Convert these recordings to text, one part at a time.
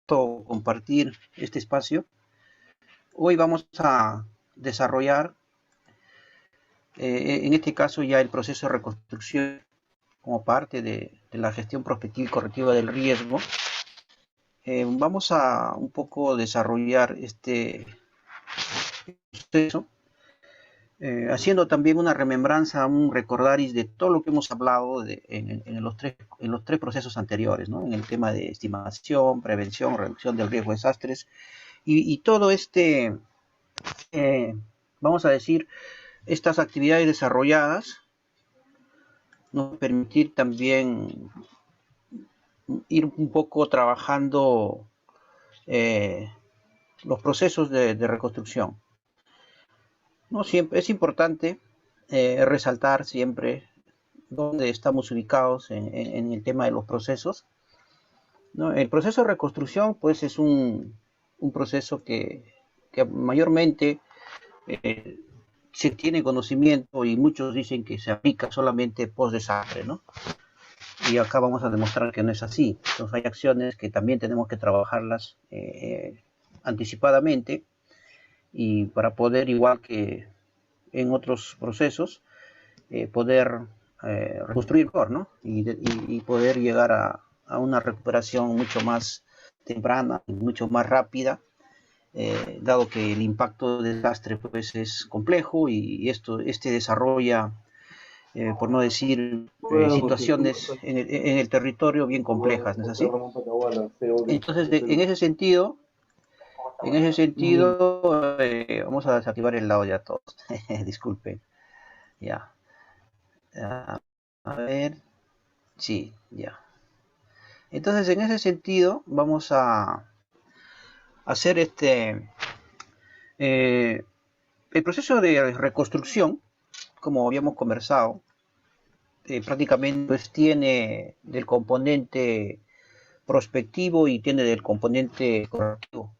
compartir este espacio. Hoy vamos a desarrollar, en este caso ya el proceso de reconstrucción como parte de la gestión prospectiva y correctiva del riesgo. Vamos a un poco desarrollar este proceso, haciendo también una remembranza, un recordaris de todo lo que hemos hablado en los tres procesos anteriores, ¿no? En el tema de estimación, prevención, reducción del riesgo de desastres y todo este, vamos a decir, estas actividades desarrolladas nos permitir también ir un poco trabajando los procesos de reconstrucción. No siempre es importante resaltar siempre dónde estamos ubicados en el tema de los procesos, ¿no? El proceso de reconstrucción, pues, es un proceso que mayormente se tiene conocimiento y muchos dicen que se aplica solamente post desastre, ¿no? Y acá vamos a demostrar que no es así. Entonces hay acciones que también tenemos que trabajarlas anticipadamente y para poder, igual que en otros procesos, poder reconstruir mejor, ¿no? Y poder llegar a una recuperación mucho más temprana y mucho más rápida, dado que el impacto del desastre pues es complejo y este desarrolla, por no decir, situaciones en el territorio bien complejas, ¿no es así? Entonces, en ese sentido, vamos a desactivar el audio a todos. Disculpen. Ya. A ver. Sí, ya. Entonces, en ese sentido, vamos a hacer el proceso de reconstrucción, como habíamos conversado, prácticamente pues tiene del componente prospectivo y tiene del componente correctivo,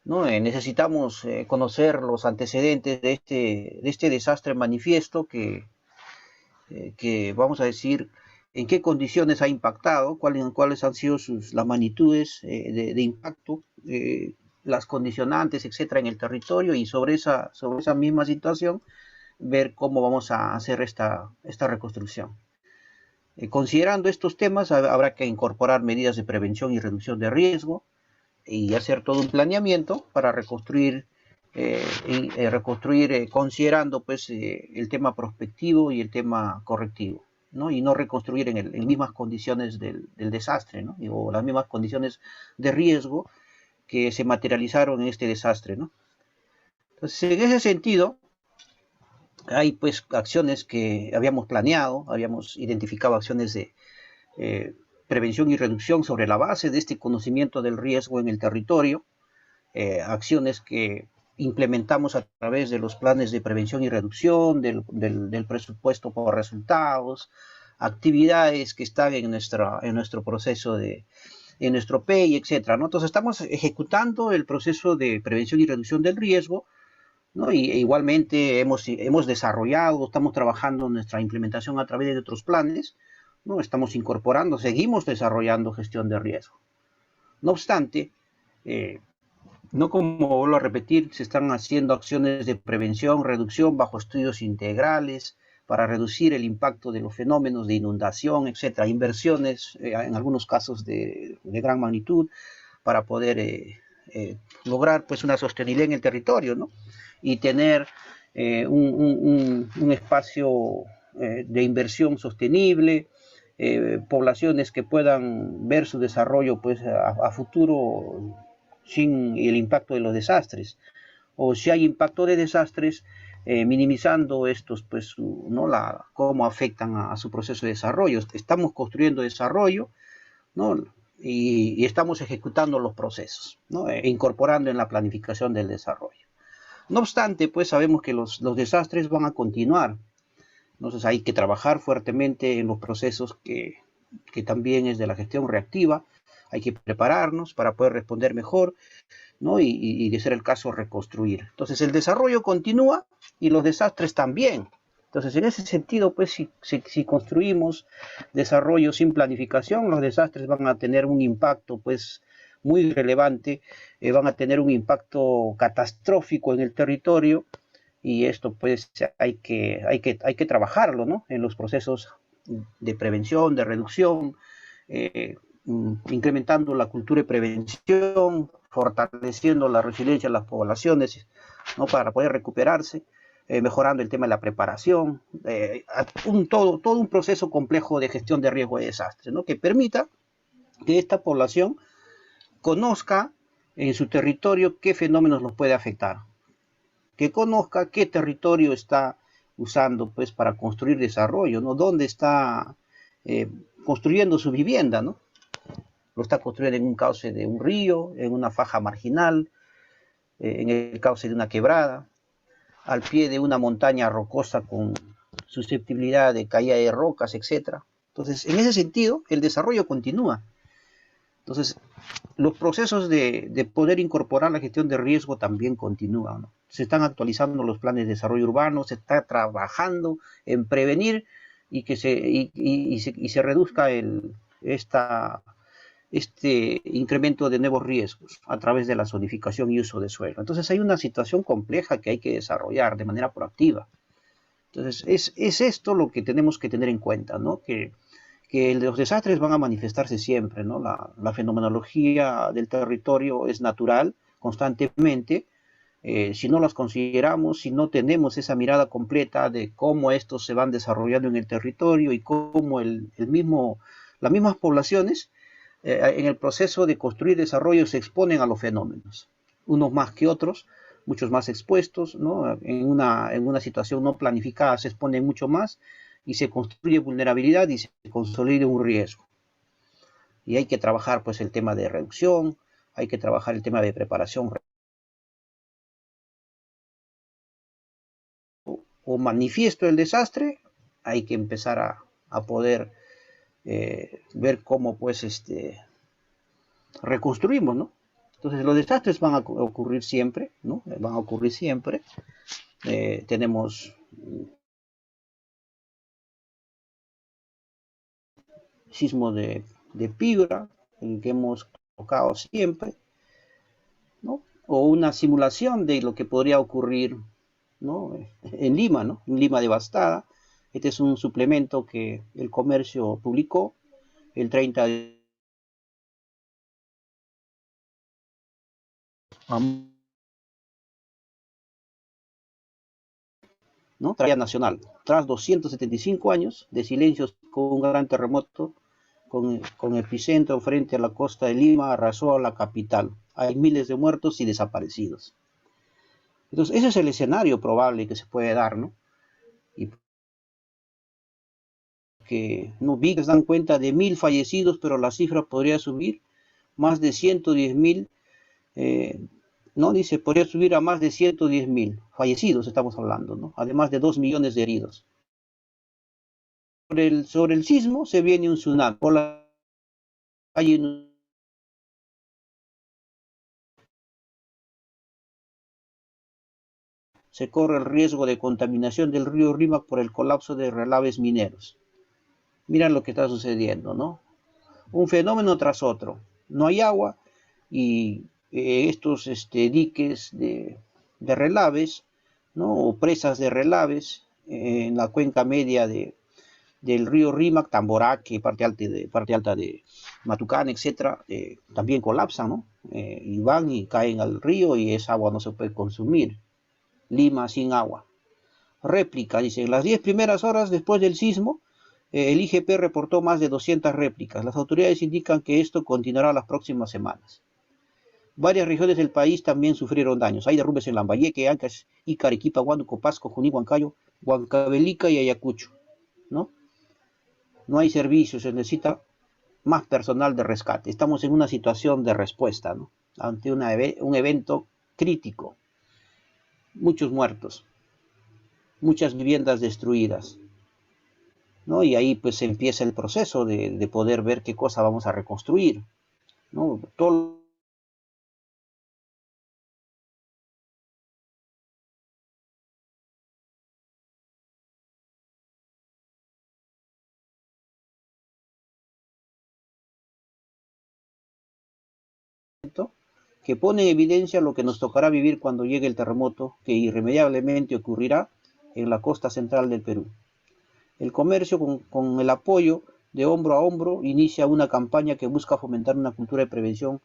¿no? Necesitamos conocer los antecedentes de este desastre manifiesto que vamos a decir en qué condiciones ha impactado, cuáles han sido las magnitudes de impacto, las condicionantes, etcétera, en el territorio, y sobre esa misma situación ver cómo vamos a hacer esta reconstrucción. Considerando estos temas, habrá que incorporar medidas de prevención y reducción de riesgo y hacer todo un planeamiento para reconstruir, considerando pues el tema prospectivo y el tema correctivo, ¿no? Y no reconstruir en mismas condiciones del desastre, ¿no? O las mismas condiciones de riesgo que se materializaron en este desastre, ¿no? Entonces, en ese sentido, hay pues acciones que habíamos planeado, habíamos identificado acciones de prevención y reducción sobre la base de este conocimiento del riesgo en el territorio, acciones que implementamos a través de los planes de prevención y reducción, del presupuesto por resultados, actividades que están en nuestro proceso en nuestro PEI, etcétera, ¿no? Entonces estamos ejecutando el proceso de prevención y reducción del riesgo, ¿no? Y igualmente hemos desarrollado, estamos trabajando en nuestra implementación a través de otros planes, ¿no? Estamos incorporando, seguimos desarrollando gestión de riesgo. No obstante, no, como vuelvo a repetir, se están haciendo acciones de prevención, reducción bajo estudios integrales para reducir el impacto de los fenómenos de inundación, etcétera, inversiones en algunos casos de gran magnitud para poder lograr pues una sostenibilidad en el territorio, ¿no? Y tener un espacio de inversión sostenible, poblaciones que puedan ver su desarrollo pues a futuro sin el impacto de los desastres, o si hay impacto de desastres, minimizando estos, pues, ¿no? Cómo afectan a su proceso de desarrollo. Estamos construyendo desarrollo, ¿no? Y estamos ejecutando los procesos, ¿no? Incorporando en la planificación del desarrollo. No obstante, pues sabemos que los desastres van a continuar. Entonces hay que trabajar fuertemente en los procesos que también es de la gestión reactiva. Hay que prepararnos para poder responder mejor, ¿no? Y de ser el caso, reconstruir. Entonces el desarrollo continúa y los desastres también. Entonces en ese sentido, pues si construimos desarrollo sin planificación, los desastres van a tener un impacto pues muy relevante, van a tener un impacto catastrófico en el territorio y esto pues hay que trabajarlo, ¿no? En los procesos de prevención, de reducción, incrementando la cultura de prevención, fortaleciendo la resiliencia de las poblaciones, ¿no? Para poder recuperarse, mejorando el tema de la preparación, todo un proceso complejo de gestión de riesgo de desastre, ¿no? Que permita que esta población conozca en su territorio qué fenómenos los puede afectar, que conozca qué territorio está usando pues para construir desarrollo, ¿no? Dónde está construyendo su vivienda, ¿no? Lo está construyendo en un cauce de un río, en una faja marginal, en el cauce de una quebrada, al pie de una montaña rocosa con susceptibilidad de caída de rocas, etcétera. Entonces, en ese sentido, el desarrollo continúa. Entonces, los procesos de poder incorporar la gestión de riesgo también continúan, ¿no? Se están actualizando los planes de desarrollo urbano, se está trabajando en prevenir y que se reduzca este incremento de nuevos riesgos a través de la zonificación y uso de suelo. Entonces hay una situación compleja que hay que desarrollar de manera proactiva. Entonces es esto lo que tenemos que tener en cuenta, ¿no? Que los desastres van a manifestarse siempre, ¿no? La fenomenología del territorio es natural, constantemente. Si no las consideramos, si no tenemos esa mirada completa de cómo estos se van desarrollando en el territorio y cómo las mismas poblaciones en el proceso de construir desarrollo se exponen a los fenómenos, unos más que otros, muchos más expuestos, ¿no? En una situación no planificada se exponen mucho más y se construye vulnerabilidad y se consolida un riesgo. Y hay que trabajar pues el tema de reducción, hay que trabajar el tema de preparación o manifiesto el desastre, hay que empezar a poder ver cómo pues reconstruimos, ¿no? Entonces los desastres van a ocurrir siempre, ¿no? Van a ocurrir siempre. Tenemos sismo de Piura, en el que hemos tocado siempre, ¿no? O una simulación de lo que podría ocurrir, ¿no? En Lima, ¿no? En Lima devastada. Este es un suplemento que el comercio publicó el 30 de ¿no? Tarea nacional. Tras 275 años de silencios con un gran terremoto, con epicentro frente a la costa de Lima, arrasó a la capital. Hay miles de muertos y desaparecidos. Entonces, ese es el escenario probable que se puede dar, ¿no? Y que no vi que se dan cuenta de 1000 fallecidos, pero la cifra podría subir más de 110.000, no dice, podría subir a más de 110.000 fallecidos, estamos hablando, ¿no? Además de 2 millones de heridos. Sobre el sismo se viene un tsunami. Por la calle se corre el riesgo de contaminación del río Rímac por el colapso de relaves mineros. Miran lo que está sucediendo, ¿no? Un fenómeno tras otro. No hay agua y estos diques de relaves, ¿no? O presas de relaves en la cuenca media del río Rímac, Tamboraque, parte alta de Matucán, etcétera, también colapsan, ¿no? Y van y caen al río y esa agua no se puede consumir. Lima sin agua. Réplica, dice, en las 10 primeras horas después del sismo, el IGP reportó más de 200 réplicas. Las autoridades indican que esto continuará las próximas semanas. Varias regiones del país también sufrieron daños. Hay derrumbes en Lambayeque, Ancash, Ica, Arequipa, Huánuco, Pasco, Junín, Huancayo, Huancavelica y Ayacucho, ¿no? No hay servicios, se necesita más personal de rescate. Estamos en una situación de respuesta, ¿no? Ante un evento crítico. Muchos muertos, muchas viviendas destruidas, ¿no? Y ahí pues empieza el proceso de poder ver qué cosa vamos a reconstruir, ¿no? Todo que pone en evidencia lo que nos tocará vivir cuando llegue el terremoto que irremediablemente ocurrirá en la costa central del Perú. El comercio, con el apoyo de hombro a hombro, inicia una campaña que busca fomentar una cultura de prevención.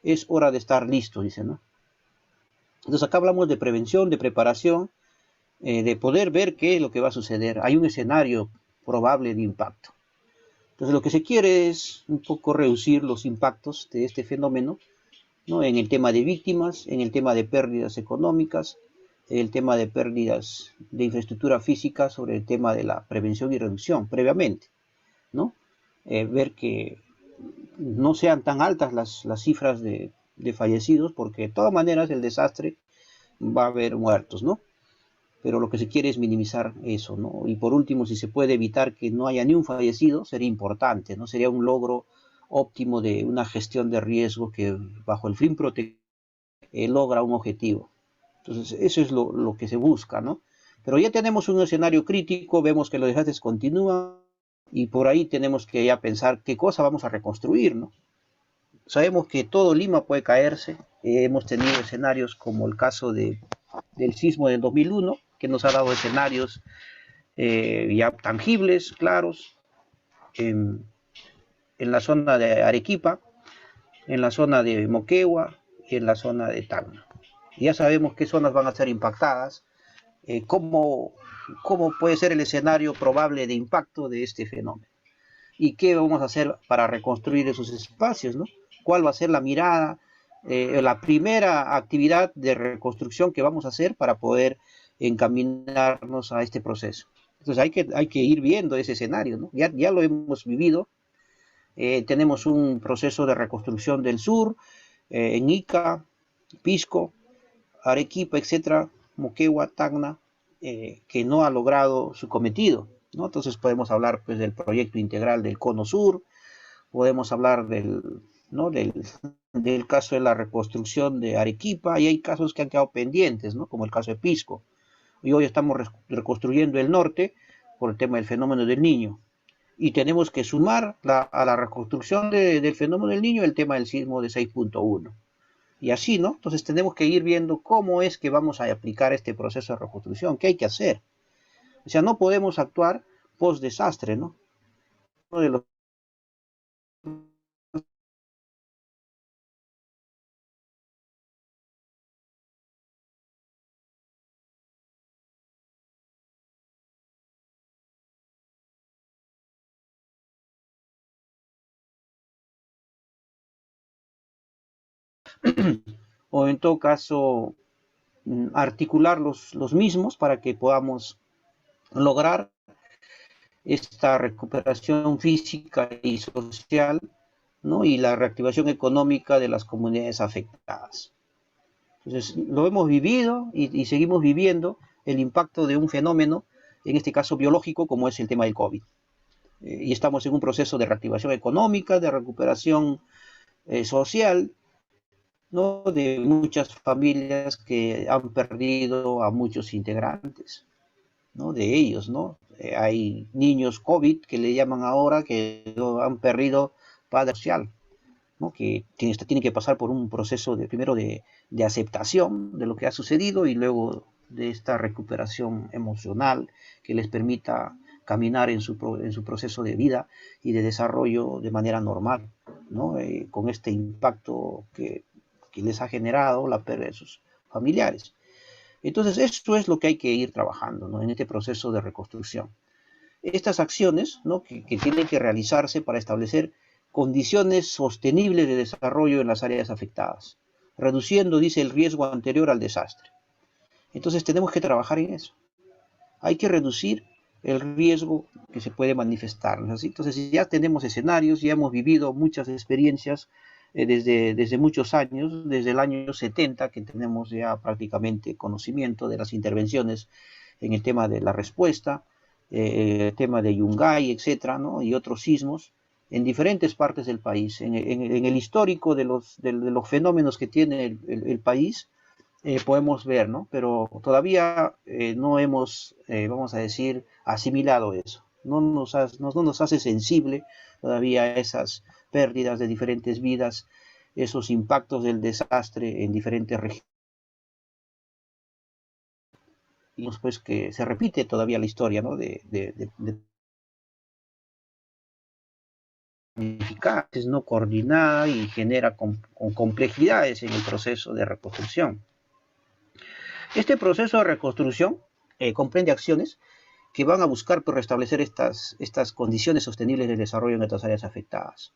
Es hora de estar listo, dice, ¿no? Entonces acá hablamos de prevención, de preparación, de poder ver qué es lo que va a suceder. Hay un escenario probable de impacto. Entonces lo que se quiere es un poco reducir los impactos de este fenómeno, ¿no? En el tema de víctimas, en el tema de pérdidas económicas, en el tema de pérdidas de infraestructura física, sobre el tema de la prevención y reducción previamente, ¿no? Ver que no sean tan altas las cifras de fallecidos, porque de todas maneras el desastre va a haber muertos, ¿no? Pero lo que se quiere es minimizar eso, ¿no? Y por último, si se puede evitar que no haya ni un fallecido, sería importante, ¿no? Sería un logro óptimo de una gestión de riesgo que bajo el fin protector logra un objetivo. Entonces, eso es lo que se busca, ¿no? Pero ya tenemos un escenario crítico, vemos que los desastres continúan y por ahí tenemos que ya pensar qué cosa vamos a reconstruir, ¿no? Sabemos que todo Lima puede caerse, hemos tenido escenarios como el caso del sismo del 2001, que nos ha dado escenarios ya tangibles, claros, en la zona de Arequipa, en la zona de Moquegua y en la zona de Tacna. Ya sabemos qué zonas van a ser impactadas, cómo puede ser el escenario probable de impacto de este fenómeno y qué vamos a hacer para reconstruir esos espacios, ¿no? ¿Cuál va a ser la mirada, la primera actividad de reconstrucción que vamos a hacer para poder encaminarnos a este proceso? Entonces hay que ir viendo ese escenario, ¿no? Ya lo hemos vivido, tenemos un proceso de reconstrucción del sur, en Ica, Pisco, Arequipa, etcétera, Moquegua, Tacna, que no ha logrado su cometido, ¿no? Entonces podemos hablar pues, del proyecto integral del Cono Sur, podemos hablar ¿no? del caso de la reconstrucción de Arequipa, y hay casos que han quedado pendientes, ¿no? Como el caso de Pisco. Y hoy estamos reconstruyendo el norte por el tema del fenómeno del Niño. Y tenemos que sumar a la reconstrucción del fenómeno del Niño el tema del sismo de 6.1. Y así, ¿no? Entonces tenemos que ir viendo cómo es que vamos a aplicar este proceso de reconstrucción, qué hay que hacer. O sea, no podemos actuar post desastre, ¿no? Uno de los o en todo caso articular los mismos para que podamos lograr esta recuperación física y social, ¿no? Y la reactivación económica de las comunidades afectadas. Entonces, lo hemos vivido y seguimos viviendo el impacto de un fenómeno, en este caso biológico, como es el tema del COVID. Y estamos en un proceso de reactivación económica, de recuperación social, ¿no? De muchas familias que han perdido a muchos integrantes, ¿no? De ellos, ¿no? Hay niños COVID que le llaman ahora que han perdido padre social, ¿no? Que tiene que pasar por un proceso primero de aceptación de lo que ha sucedido y luego de esta recuperación emocional que les permita caminar en su proceso de vida y de desarrollo de manera normal, ¿no? Con este impacto que les ha generado la pérdida de sus familiares. Entonces, esto es lo que hay que ir trabajando, ¿no? En este proceso de reconstrucción. Estas acciones, ¿no? que tienen que realizarse para establecer condiciones sostenibles de desarrollo en las áreas afectadas, reduciendo, dice, el riesgo anterior al desastre. Entonces, tenemos que trabajar en eso. Hay que reducir el riesgo que se puede manifestar, ¿no? Entonces, ya tenemos escenarios, ya hemos vivido muchas experiencias desde muchos años, desde el año 70, que tenemos ya prácticamente conocimiento de las intervenciones en el tema de la respuesta, el tema de Yungay, etcétera, ¿no? Y otros sismos en diferentes partes del país. En el histórico de los fenómenos que tiene el país, podemos ver, ¿no? Pero todavía no hemos, vamos a decir, asimilado eso. No nos hace sensible todavía esas pérdidas de diferentes vidas esos impactos del desastre en diferentes regiones. Y pues que se repite todavía la historia, ¿no? de ineficaces, no coordinada y genera con complejidades en el proceso de reconstrucción. Este proceso de reconstrucción comprende acciones que van a buscar pues, restablecer estas condiciones sostenibles de desarrollo en estas áreas afectadas.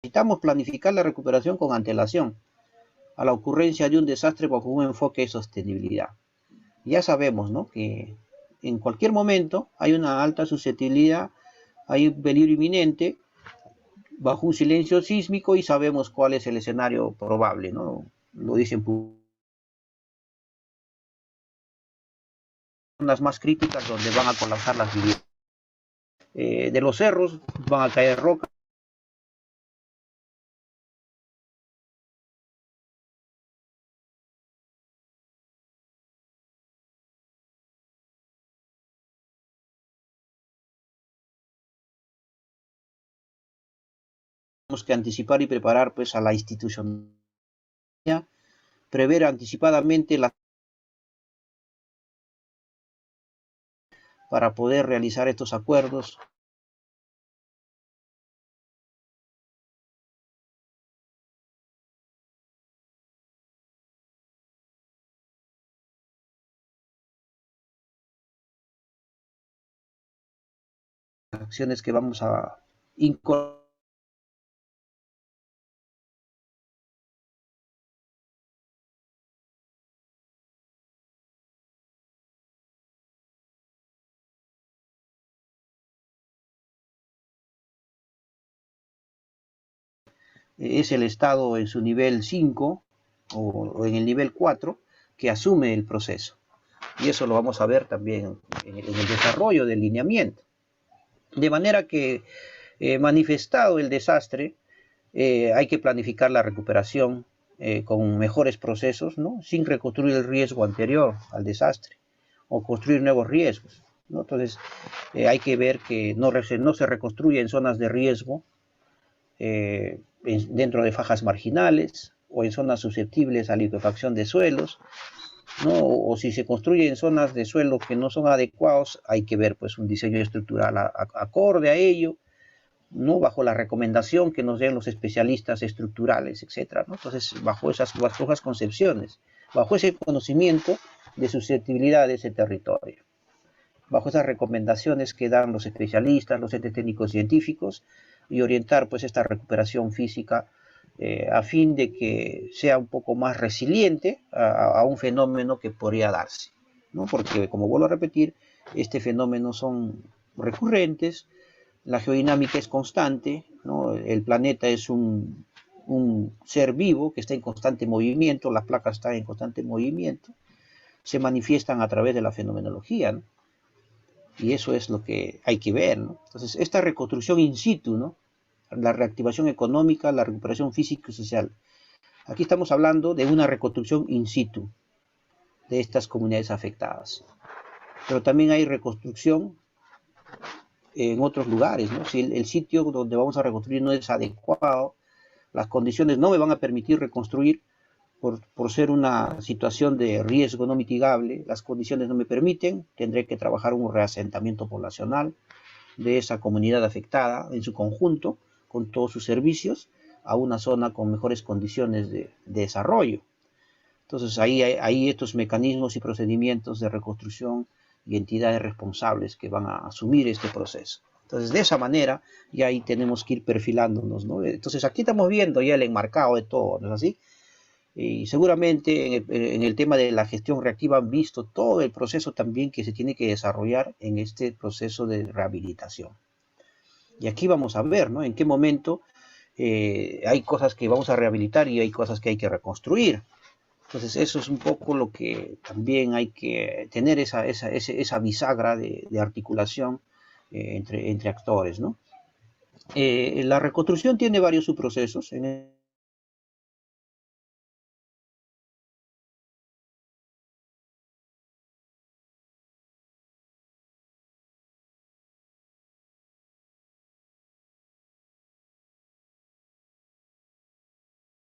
Necesitamos planificar la recuperación con antelación a la ocurrencia de un desastre bajo un enfoque de sostenibilidad. Ya sabemos, ¿no?, que en cualquier momento hay una alta susceptibilidad, hay un peligro inminente bajo un silencio sísmico y sabemos cuál es el escenario probable, ¿no? Lo dicen zonas más críticas donde van a colapsar las viviendas. De los cerros van a caer rocas. Tenemos que anticipar y preparar pues a la institucionalidad, prever anticipadamente para poder realizar estos acuerdos. Acciones que vamos a incorporar. Es el Estado en su nivel 5 o en el nivel 4 que asume el proceso. Y eso lo vamos a ver también en el desarrollo del lineamiento. De manera que, manifestado el desastre, hay que planificar la recuperación con mejores procesos, ¿no?, sin reconstruir el riesgo anterior al desastre o construir nuevos riesgos, ¿no? Entonces, hay que ver que no se reconstruye en zonas de riesgo, dentro de fajas marginales o en zonas susceptibles a liquefacción de suelos, ¿no? O si se construye en zonas de suelo que no son adecuados, hay que ver pues un diseño estructural acorde a ello, ¿no?, bajo la recomendación que nos den los especialistas estructurales, etcétera, ¿no? Entonces, bajo esas concepciones, bajo ese conocimiento de susceptibilidad de ese territorio, bajo esas recomendaciones que dan los especialistas, los entes técnicos científicos, y orientar pues esta recuperación física a fin de que sea un poco más resiliente a un fenómeno que podría darse, ¿no? Porque, como vuelvo a repetir, este fenómeno son recurrentes, la geodinámica es constante, ¿no? El planeta es un ser vivo que está en constante movimiento, las placas están en constante movimiento, se manifiestan a través de la fenomenología, ¿no? Y eso es lo que hay que ver, ¿no? Entonces, esta reconstrucción in situ, ¿no?, la reactivación económica, la recuperación física y social. Aquí estamos hablando de una reconstrucción in situ de estas comunidades afectadas. Pero también hay reconstrucción en otros lugares, ¿no? Si el sitio donde vamos a reconstruir no es adecuado, las condiciones no me van a permitir reconstruir por ser una situación de riesgo no mitigable, las condiciones no me permiten, tendré que trabajar un reasentamiento poblacional de esa comunidad afectada en su conjunto, con todos sus servicios, a una zona con mejores condiciones de desarrollo. Entonces ahí estos mecanismos y procedimientos de reconstrucción y entidades responsables que van a asumir este proceso. Entonces, de esa manera, ya ahí tenemos que ir perfilándonos, ¿no? Entonces, aquí estamos viendo ya el enmarcado de todo, ¿no es así? Y seguramente en el tema de la gestión reactiva han visto todo el proceso también que se tiene que desarrollar en este proceso de rehabilitación. Y aquí vamos a ver, ¿no?, en qué momento hay cosas que vamos a rehabilitar y hay cosas que hay que reconstruir. Entonces, eso es un poco lo que también hay que tener esa bisagra de articulación entre actores, ¿no? La reconstrucción tiene varios subprocesos. En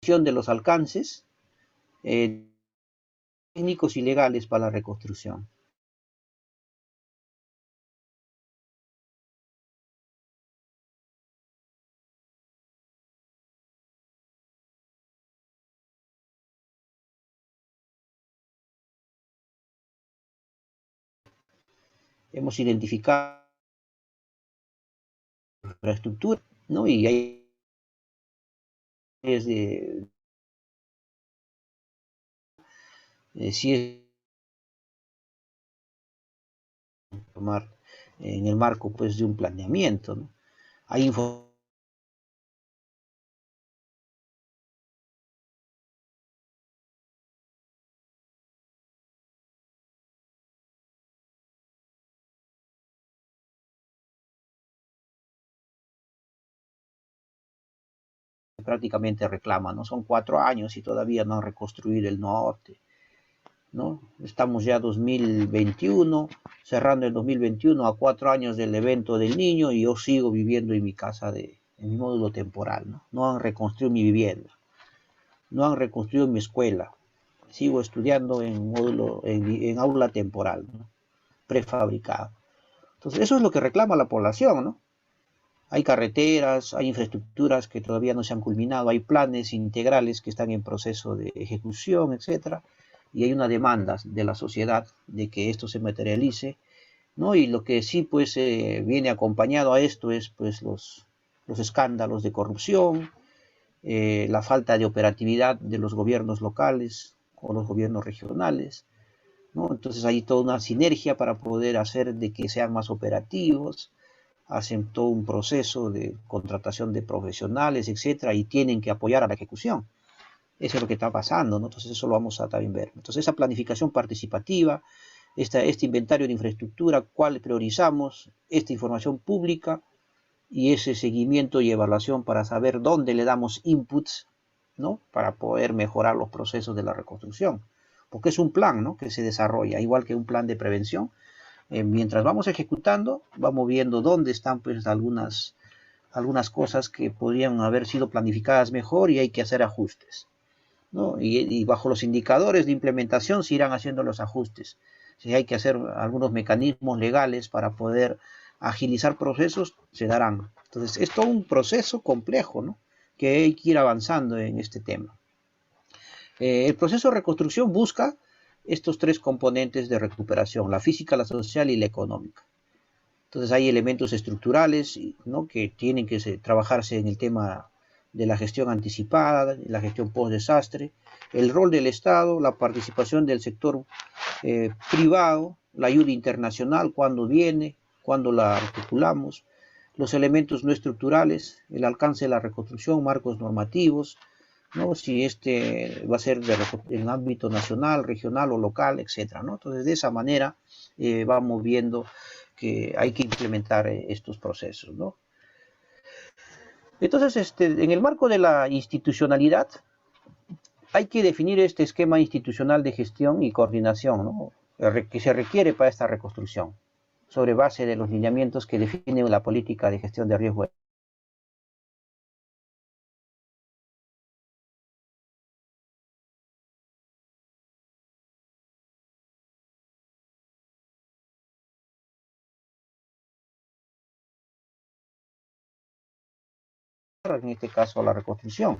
función de los alcances técnicos y legales para la reconstrucción. Hemos identificado la infraestructura, ¿no? Y hay de si es tomar en el marco pues de un planeamiento, ¿no? Hay información que prácticamente reclama, ¿no? Son 4 años y todavía no han reconstruido el norte, ¿no? Estamos ya 2021, cerrando el 2021 a 4 años del evento del niño y yo sigo viviendo en mi casa, en mi módulo temporal, ¿no? No han reconstruido mi vivienda, no han reconstruido mi escuela, sigo estudiando en módulo, en aula temporal, ¿no? Prefabricado. Entonces, eso es lo que reclama la población, ¿no? Hay carreteras, hay infraestructuras que todavía no se han culminado, hay planes integrales que están en proceso de ejecución, etcétera, y hay una demanda de la sociedad de que esto se materialice, ¿no? Y lo que sí pues viene acompañado a esto es pues los escándalos de corrupción, la falta de operatividad de los gobiernos locales o los gobiernos regionales, ¿no? Entonces hay toda una sinergia para poder hacer de que sean más operativos, hacen todo un proceso de contratación de profesionales, etcétera, y tienen que apoyar a la ejecución. Eso es lo que está pasando, ¿no? Entonces eso lo vamos a también ver. Entonces esa planificación participativa, este inventario de infraestructura, cuál priorizamos, esta información pública y ese seguimiento y evaluación para saber dónde le damos inputs, ¿no? Para poder mejorar los procesos de la reconstrucción. Porque es un plan, ¿no? Que se desarrolla, igual que un plan de prevención. Mientras vamos ejecutando, vamos viendo dónde están pues algunas cosas que podrían haber sido planificadas mejor y hay que hacer ajustes, ¿no? Y bajo los indicadores de implementación se irán haciendo los ajustes. Si hay que hacer algunos mecanismos legales para poder agilizar procesos, se darán. Entonces, es todo un proceso complejo, ¿no? Que hay que ir avanzando en este tema. El proceso de reconstrucción busca estos tres componentes de recuperación, la física, la social y la económica. Entonces hay elementos estructurales, ¿no? Que tienen que trabajarse en el tema de la gestión anticipada, la gestión post-desastre, el rol del Estado, la participación del sector privado, la ayuda internacional, cuándo viene, cuándo la articulamos, los elementos no estructurales, el alcance de la reconstrucción, marcos normativos, ¿no? Si este va a ser en ámbito nacional, regional o local, etcétera, ¿no? Entonces, de esa manera vamos viendo que hay que implementar estos procesos, ¿no? Entonces, en el marco de la institucionalidad, hay que definir este esquema institucional de gestión y coordinación, ¿no? Que se requiere para esta reconstrucción, sobre base de los lineamientos que definen la política de gestión de riesgo. En este caso, la reconstrucción.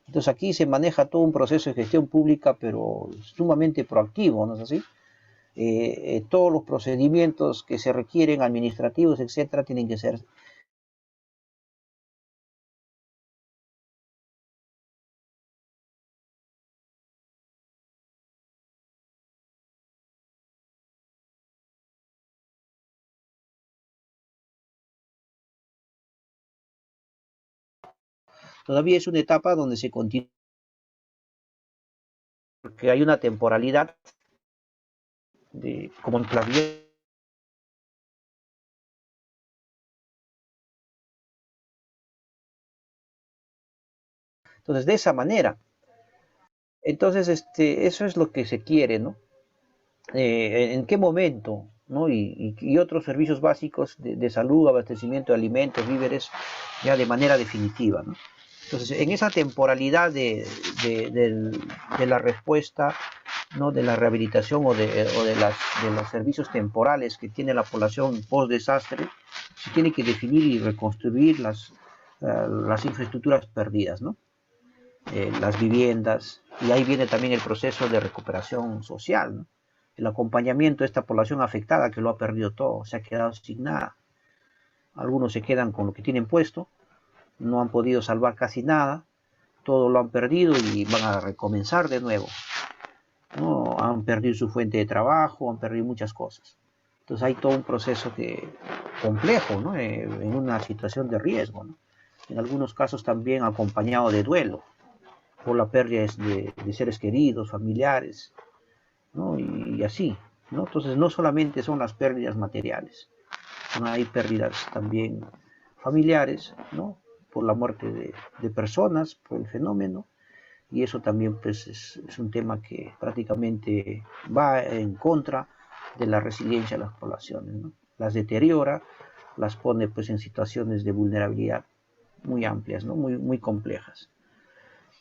Entonces aquí se maneja todo un proceso de gestión pública, pero sumamente proactivo, ¿no es así? Todos los procedimientos que se requieren, administrativos, etcétera, tienen que ser. Todavía es una etapa donde se continúa, porque hay una temporalidad como en clave Entonces, de esa manera. Entonces, eso es lo que se quiere, ¿no? ¿En qué momento? ¿No? Y otros servicios básicos de salud, abastecimiento de alimentos, víveres, ya de manera definitiva, ¿no? Entonces, en esa temporalidad de la respuesta, ¿no? De la rehabilitación de los servicios temporales que tiene la población post-desastre, se tiene que definir y reconstruir las infraestructuras perdidas, ¿no? Las viviendas, y ahí viene también el proceso de recuperación social, ¿no? El acompañamiento de esta población afectada que lo ha perdido todo, se ha quedado sin nada. Algunos se quedan con lo que tienen puesto, no han podido salvar casi nada, todo lo han perdido y van a recomenzar de nuevo, ¿no? Han perdido su fuente de trabajo, han perdido muchas cosas. Entonces hay todo un proceso complejo, ¿no? En una situación de riesgo, ¿no? En algunos casos también acompañado de duelo por la pérdida de seres queridos, familiares, ¿no? Y así, ¿no? Entonces no solamente son las pérdidas materiales, ¿no? Hay pérdidas también familiares, ¿no? Por la muerte de personas, por el fenómeno, y eso también pues es un tema que prácticamente va en contra de la resiliencia de las poblaciones, ¿no? Las deteriora, las pone pues en situaciones de vulnerabilidad muy amplias, ¿no? Muy complejas.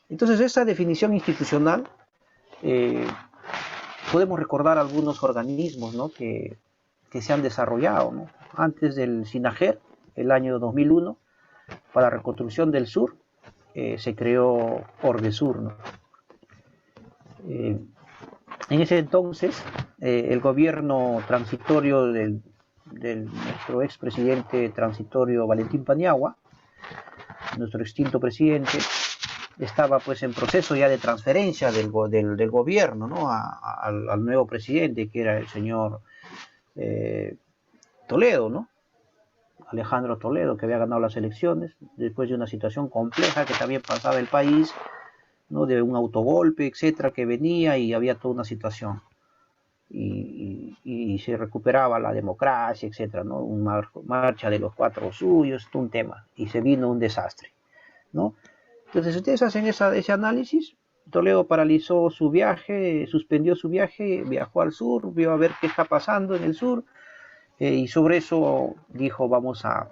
Entonces esa definición institucional, eh, podemos recordar algunos organismos, ¿no? que se han desarrollado, ¿no? Antes del SINAGER, el año 2001, para la reconstrucción del sur, se creó Ordesur, ¿no? En ese entonces, el gobierno transitorio del nuestro expresidente transitorio Valentín Paniagua, nuestro extinto presidente, estaba pues en proceso ya de transferencia del gobierno, ¿no? Al nuevo presidente, que era el señor Toledo, ¿no? Alejandro Toledo, que había ganado las elecciones, después de una situación compleja que también pasaba el país, ¿no? De un autogolpe, etcétera, que venía, y había toda una situación. Y se recuperaba la democracia, etcétera, ¿no? Una marcha de los cuatro suyos, todo un tema, y se vino un desastre, ¿no? Entonces ustedes hacen ese análisis. Toledo paralizó su viaje, suspendió su viaje, viajó al sur, vio a ver qué está pasando en el sur, y sobre eso dijo, vamos a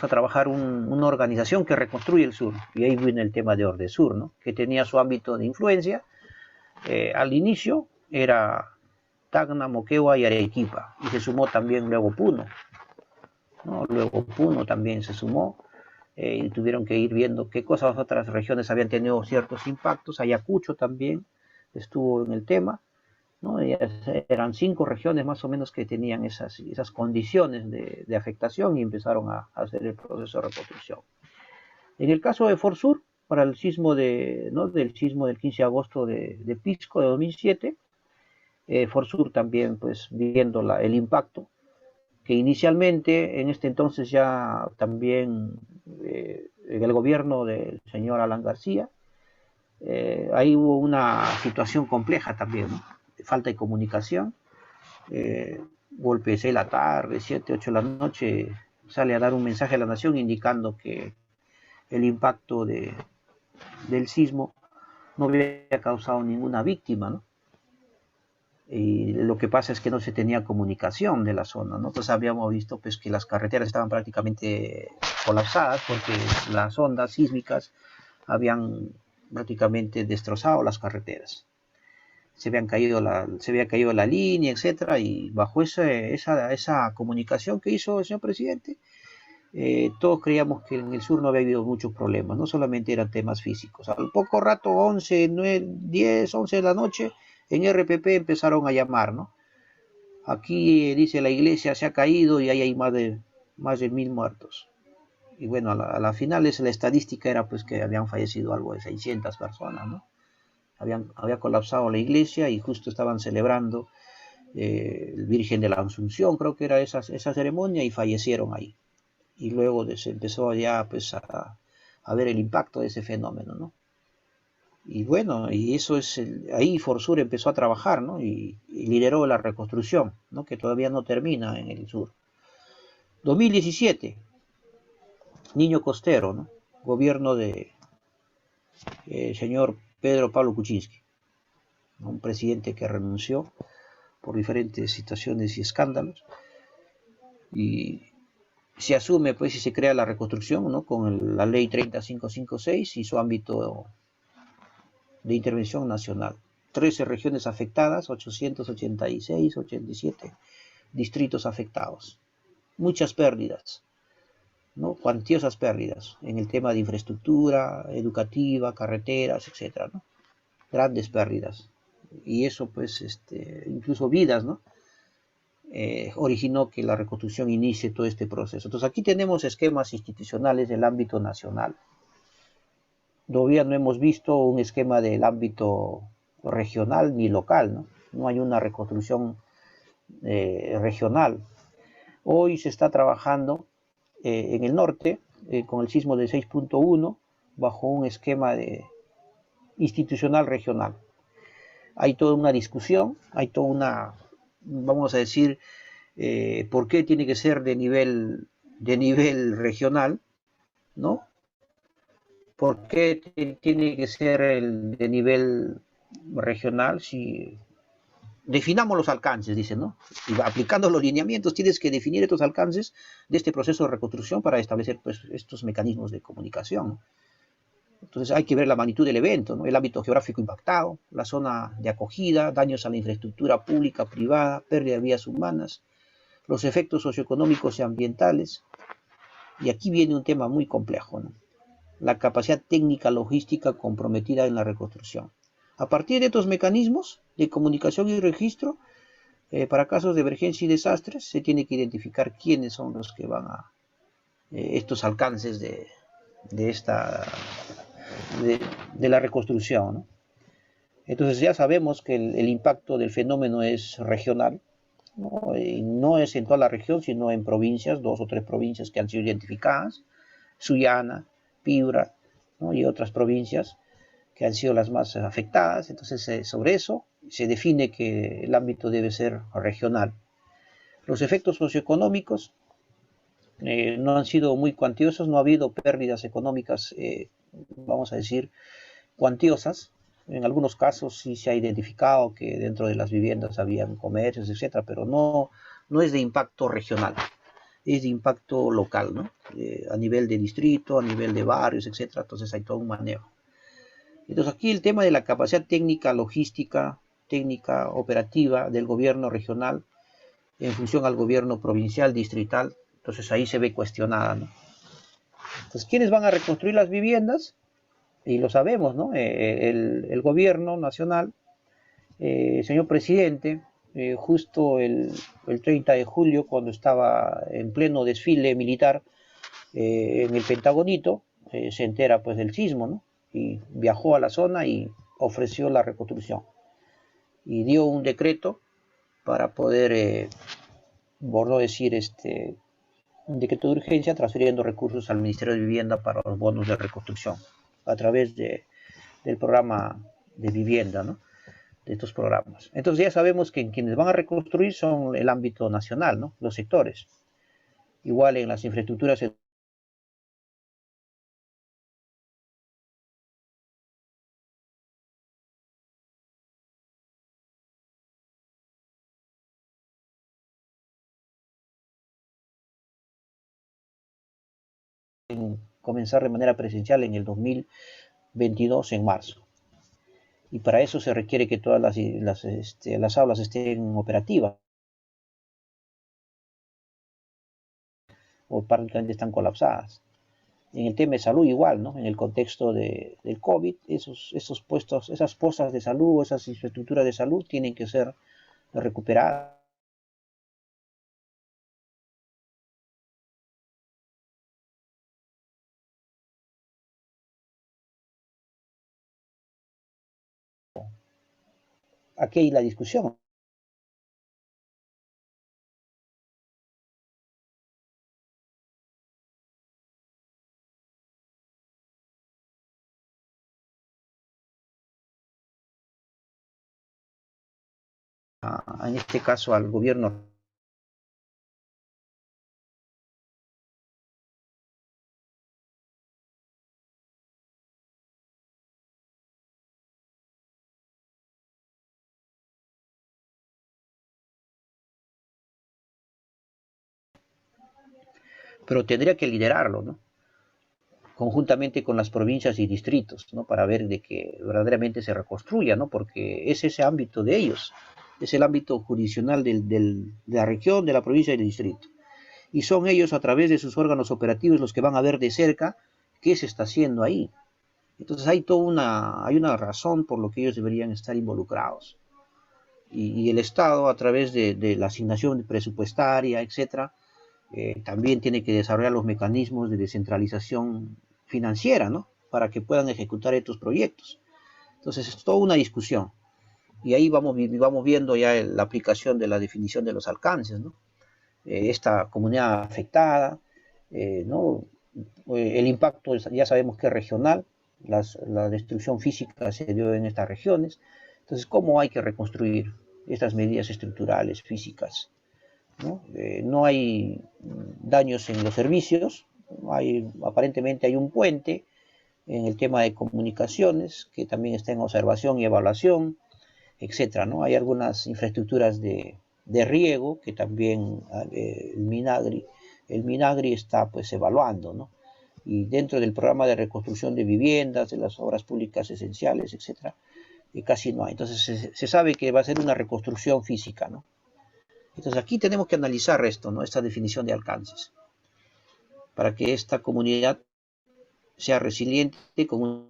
trabajar una organización que reconstruye el sur. Y ahí viene el tema de Ordesur, ¿no? Que tenía su ámbito de influencia. Al inicio era Tacna, Moquegua y Arequipa, y se sumó también luego Puno, ¿no? Luego Puno también se sumó, y tuvieron que ir viendo qué cosas otras regiones habían tenido ciertos impactos. Ayacucho también estuvo en el tema, ¿no? Eran 5 regiones más o menos que tenían esas condiciones de afectación, y empezaron a hacer el proceso de reconstrucción. En el caso de Forsur, para el sismo, ¿no? Del sismo del 15 de agosto de Pisco de 2007, Forsur también pues viendo el impacto, que inicialmente en este entonces ya también en el gobierno del señor Alan García, ahí hubo una situación compleja también, ¿no? Falta de comunicación, golpe de 6 de la tarde, 7, 8 de la noche, sale a dar un mensaje a la nación indicando que el impacto del sismo no había causado ninguna víctima, ¿no? Y lo que pasa es que no se tenía comunicación de la zona, ¿no? Entonces habíamos visto pues que las carreteras estaban prácticamente colapsadas porque las ondas sísmicas habían prácticamente destrozado las carreteras. Se había caído la línea, etcétera, y bajo esa comunicación que hizo el señor presidente, todos creíamos que en el sur no había habido muchos problemas, no solamente eran temas físicos. Al poco rato, 11, 9, 10, 11 de la noche, en RPP empezaron a llamar, ¿no? Aquí dice la iglesia se ha caído y ahí hay más de 1000 muertos. Y bueno, a la final la estadística era pues que habían fallecido algo de 600 personas, ¿no? Había colapsado la iglesia y justo estaban celebrando el Virgen de la Asunción, creo que era esa ceremonia, y fallecieron ahí. Y luego se empezó ya pues a ver el impacto de ese fenómeno, ¿no? Y bueno, y eso ahí Forsur empezó a trabajar, ¿no? Y lideró la reconstrucción, ¿no? Que todavía no termina en el sur. 2017, Niño Costero, ¿no? Gobierno el señor Pedro Pablo Kuczynski, un presidente que renunció por diferentes situaciones y escándalos, y se asume pues y se crea la reconstrucción, ¿no? Con la ley 30556 y su ámbito de intervención nacional. 13 regiones afectadas, 886, 87 distritos afectados. Muchas pérdidas, ¿no? Cuantiosas pérdidas en el tema de infraestructura educativa, carreteras, etcétera, ¿no? Grandes pérdidas. Y eso, pues, incluso vidas, ¿no? Originó que la reconstrucción inicie todo este proceso. Entonces, aquí tenemos esquemas institucionales del ámbito nacional. Todavía no hemos visto un esquema del ámbito regional ni local, ¿no? No hay una reconstrucción regional. Hoy se está trabajando en el norte con el sismo de 6.1 bajo un esquema institucional regional. Hay toda una discusión, hay toda una, vamos a decir, por qué tiene que ser de nivel regional, ¿no? ¿Por qué tiene que ser de nivel regional si definamos los alcances, dice, ¿no? Y aplicando los lineamientos tienes que definir estos alcances de este proceso de reconstrucción para establecer pues, estos mecanismos de comunicación. Entonces hay que ver la magnitud del evento, ¿no? El ámbito geográfico impactado, la zona de acogida, daños a la infraestructura pública, privada, pérdida de vías humanas, los efectos socioeconómicos y ambientales. Y aquí viene un tema muy complejo, ¿no? La capacidad técnica logística comprometida en la reconstrucción. A partir de estos mecanismos de comunicación y registro, para casos de emergencia y desastres, se tiene que identificar quiénes son los que van a estos alcances de esta de la reconstrucción, ¿no? Entonces ya sabemos que el impacto del fenómeno es regional, ¿no? Y no es en toda la región, sino en provincias, 2 o 3 provincias que han sido identificadas, Sullana, Piura, ¿no? Y otras provincias que han sido las más afectadas. Entonces sobre eso se define que el ámbito debe ser regional. Los efectos socioeconómicos no han sido muy cuantiosos, no ha habido pérdidas económicas, vamos a decir, cuantiosas. En algunos casos sí se ha identificado que dentro de las viviendas habían comercios, etcétera, pero no es de impacto regional, es de impacto local, ¿no? A nivel de distrito, a nivel de barrios, etcétera. Entonces hay todo un manejo. Entonces aquí el tema de la capacidad técnica, logística, técnica operativa del gobierno regional en función al gobierno provincial, distrital, entonces ahí se ve cuestionada, ¿no? Entonces, ¿quiénes van a reconstruir las viviendas? Y lo sabemos, ¿no? El gobierno nacional, señor presidente, justo el 30 de julio, cuando estaba en pleno desfile militar en el Pentagonito, se entera pues del sismo, ¿no? Y viajó a la zona y ofreció la reconstrucción. Y dio un decreto para poder, por no decir, un decreto de urgencia transfiriendo recursos al Ministerio de Vivienda para los bonos de reconstrucción a través del programa de vivienda, ¿no? De estos programas. Entonces ya sabemos que quienes van a reconstruir son el ámbito nacional, ¿no? Los sectores. Igual en las infraestructuras en comenzar de manera presencial en el 2022 en marzo. Y para eso se requiere que todas las aulas estén operativas o prácticamente están colapsadas. En el tema de salud igual, ¿no? En el contexto del COVID, esos puestos, esas postas de salud, esas infraestructuras de salud tienen que ser recuperadas. Aquí hay la discusión. En este caso al gobierno pero tendría que liderarlo, ¿no? Conjuntamente con las provincias y distritos, ¿no? Para ver de que verdaderamente se reconstruya, ¿no? Porque es ese ámbito de ellos, es el ámbito jurisdiccional de la región, de la provincia y del distrito. Y son ellos a través de sus órganos operativos los que van a ver de cerca qué se está haciendo ahí. Entonces hay una razón por lo que ellos deberían estar involucrados. Y el Estado, a través de la asignación presupuestaria, etcétera, también tiene que desarrollar los mecanismos de descentralización financiera, ¿no? Para que puedan ejecutar estos proyectos. Entonces, es toda una discusión. Y ahí vamos viendo ya la aplicación de la definición de los alcances, ¿no? Esta comunidad afectada, ¿no? El impacto ya sabemos que es regional, la destrucción física se dio en estas regiones. Entonces, ¿cómo hay que reconstruir estas medidas estructurales, físicas? ¿No? No hay daños en los servicios, aparentemente hay un puente en el tema de comunicaciones que también está en observación y evaluación, etcétera, ¿no? Hay algunas infraestructuras de riego que también el Minagri está pues evaluando, ¿no? Y dentro del programa de reconstrucción de viviendas, de las obras públicas esenciales, etcétera, casi no hay. Entonces se sabe que va a ser una reconstrucción física, ¿no? Entonces aquí tenemos que analizar esto, ¿no? Esta definición de alcances, para que esta comunidad sea resiliente con una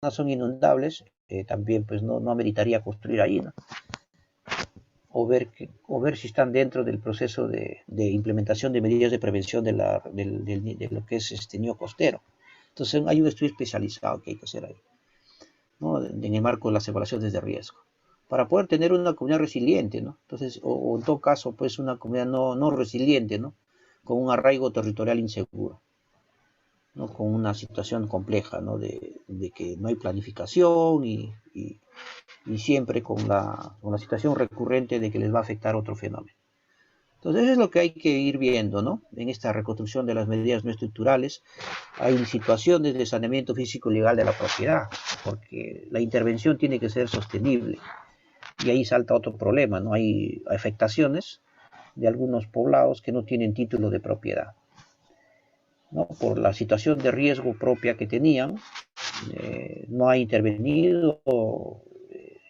zona inundables, también pues no ameritaría construir ahí, ¿no? O ver si están dentro del proceso de implementación de medidas de prevención de lo que es este niño costero. Entonces hay un estudio especializado que hay que hacer ahí, ¿no? En el marco de las evaluaciones de riesgo, para poder tener una comunidad resiliente, ¿no? Entonces, o en todo caso, pues una comunidad no resiliente, ¿no? Con un arraigo territorial inseguro, ¿no? Con una situación compleja, ¿no? De que no hay planificación y siempre con la situación recurrente de que les va a afectar otro fenómeno. Entonces, eso es lo que hay que ir viendo, ¿no? En esta reconstrucción de las medidas no estructurales, hay situaciones de saneamiento físico y legal de la propiedad, porque la intervención tiene que ser sostenible. Y ahí salta otro problema, ¿no? Hay afectaciones de algunos poblados que no tienen título de propiedad, ¿no? Por la situación de riesgo propia que tenían, no ha intervenido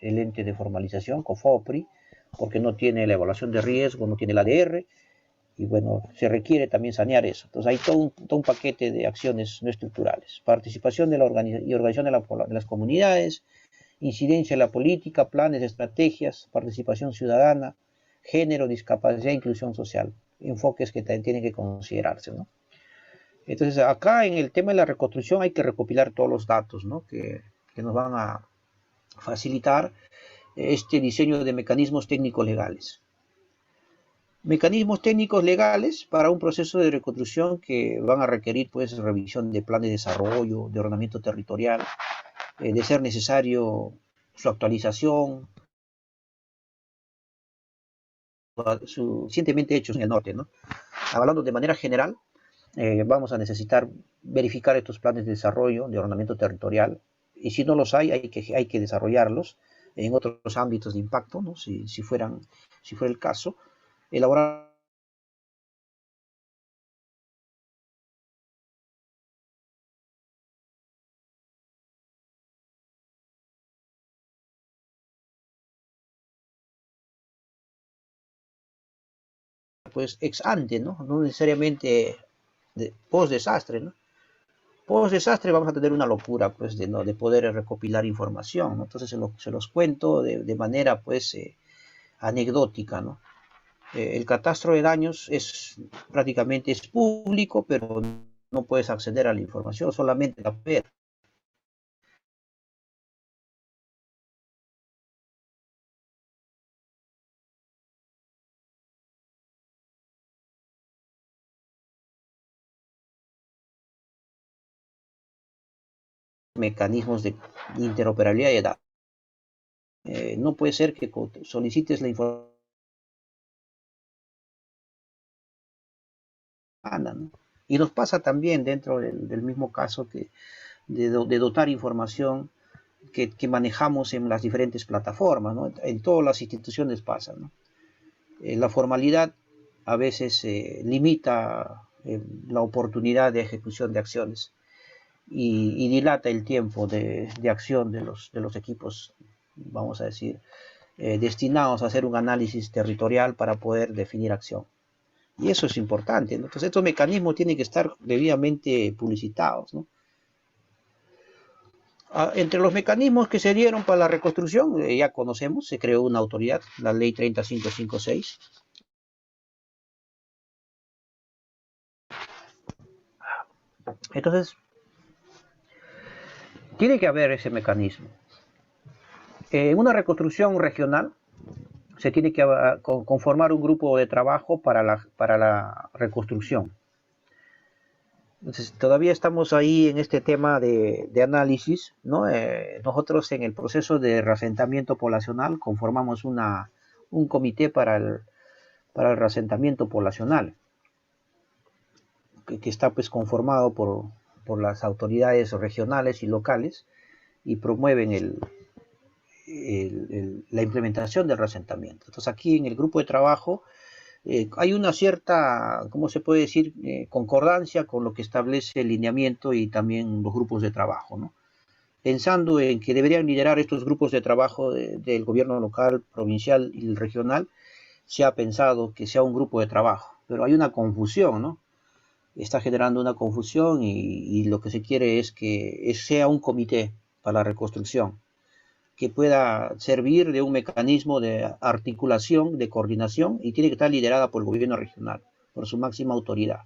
el ente de formalización, COFOPRI, porque no tiene la evaluación de riesgo, no tiene el ADR, y bueno, se requiere también sanear eso. Entonces hay todo un paquete de acciones no estructurales. Participación de la y organización de las comunidades, incidencia en la política, planes, estrategias, participación ciudadana, género, discapacidad e inclusión social. Enfoques que tienen que considerarse, ¿no? Entonces, acá en el tema de la reconstrucción hay que recopilar todos los datos, ¿no? Que nos van a facilitar este diseño de mecanismos técnicos legales. Mecanismos técnicos legales para un proceso de reconstrucción que van a requerir pues revisión de plan de desarrollo, de ordenamiento territorial, de ser necesario su actualización, suficientemente hechos en el norte, ¿no? Hablando de manera general, vamos a necesitar verificar estos planes de desarrollo, de ordenamiento territorial, y si no los hay que desarrollarlos en otros ámbitos de impacto, ¿no? Si fuera el caso, elaborar pues ex ante, ¿no? No necesariamente post desastre, ¿no? Post desastre vamos a tener una locura, pues, ¿no? De poder recopilar información, ¿no? Entonces se los cuento de manera, pues, anecdótica, ¿no? El catastro de daños prácticamente es público, pero no puedes acceder a la información, solamente la ver. Mecanismos de interoperabilidad de datos. No puede ser que solicites la información ¿no? Y nos pasa también dentro del mismo caso que de dotar información que manejamos en las diferentes plataformas, ¿no? En todas las instituciones pasa, ¿no? La formalidad a veces limita la oportunidad de ejecución de acciones y dilata el tiempo de acción de los equipos, vamos a decir, destinados a hacer un análisis territorial para poder definir acción. Y eso es importante, ¿no? Entonces estos mecanismos tienen que estar debidamente publicitados, ¿no? Entre los mecanismos que se dieron para la reconstrucción, ya conocemos, se creó una autoridad, la ley 3556. Entonces, tiene que haber ese mecanismo. En una reconstrucción regional, se tiene que conformar un grupo de trabajo para la reconstrucción. Entonces, todavía estamos ahí en este tema de análisis, ¿no? Nosotros en el proceso de reasentamiento poblacional conformamos un comité para el reasentamiento poblacional, que está pues conformado por las autoridades regionales y locales y promueven la implementación del reasentamiento. Entonces aquí en el grupo de trabajo hay una cierta, ¿cómo se puede decir?, concordancia con lo que establece el lineamiento y también los grupos de trabajo, ¿no? Pensando en que deberían liderar estos grupos de trabajo del gobierno local, provincial y regional, se ha pensado que sea un grupo de trabajo, pero hay una confusión, ¿no? Está generando una confusión y lo que se quiere es que sea un comité para la reconstrucción, que pueda servir de un mecanismo de articulación, de coordinación, y tiene que estar liderada por el gobierno regional, por su máxima autoridad,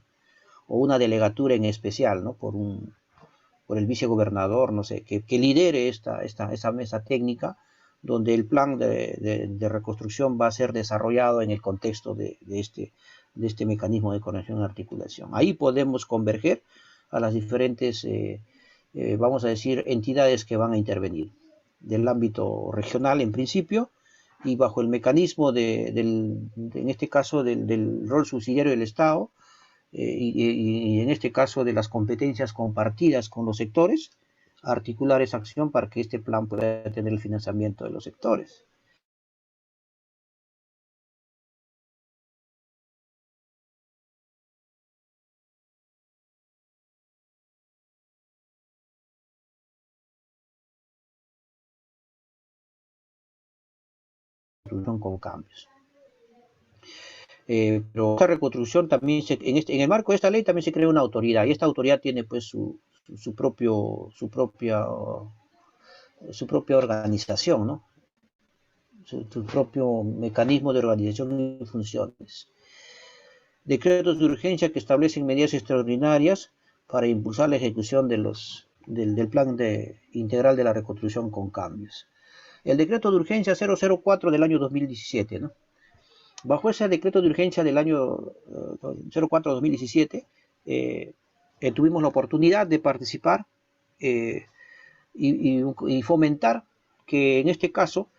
o una delegatura en especial, ¿no? Por el vicegobernador, no sé, que lidere esa mesa técnica, donde el plan de reconstrucción va a ser desarrollado en el contexto de este mecanismo de coordinación y articulación. Ahí podemos converger a las diferentes, vamos a decir, entidades que van a intervenir del ámbito regional en principio y bajo el mecanismo en este caso del rol subsidiario del Estado y en este caso de las competencias compartidas con los sectores, articular esa acción para que este plan pueda tener el financiamiento de los sectores. Con cambios. Pero esta reconstrucción también, en el marco de esta ley también se crea una autoridad y esta autoridad tiene pues su propia organización, ¿no? Su propio mecanismo de organización y funciones. Decretos de urgencia que establecen medidas extraordinarias para impulsar la ejecución del plan integral de la reconstrucción con cambios. El decreto de urgencia 004 del año 2017, ¿no? Bajo ese decreto de urgencia del año 04-2017, tuvimos la oportunidad de participar y fomentar que en este caso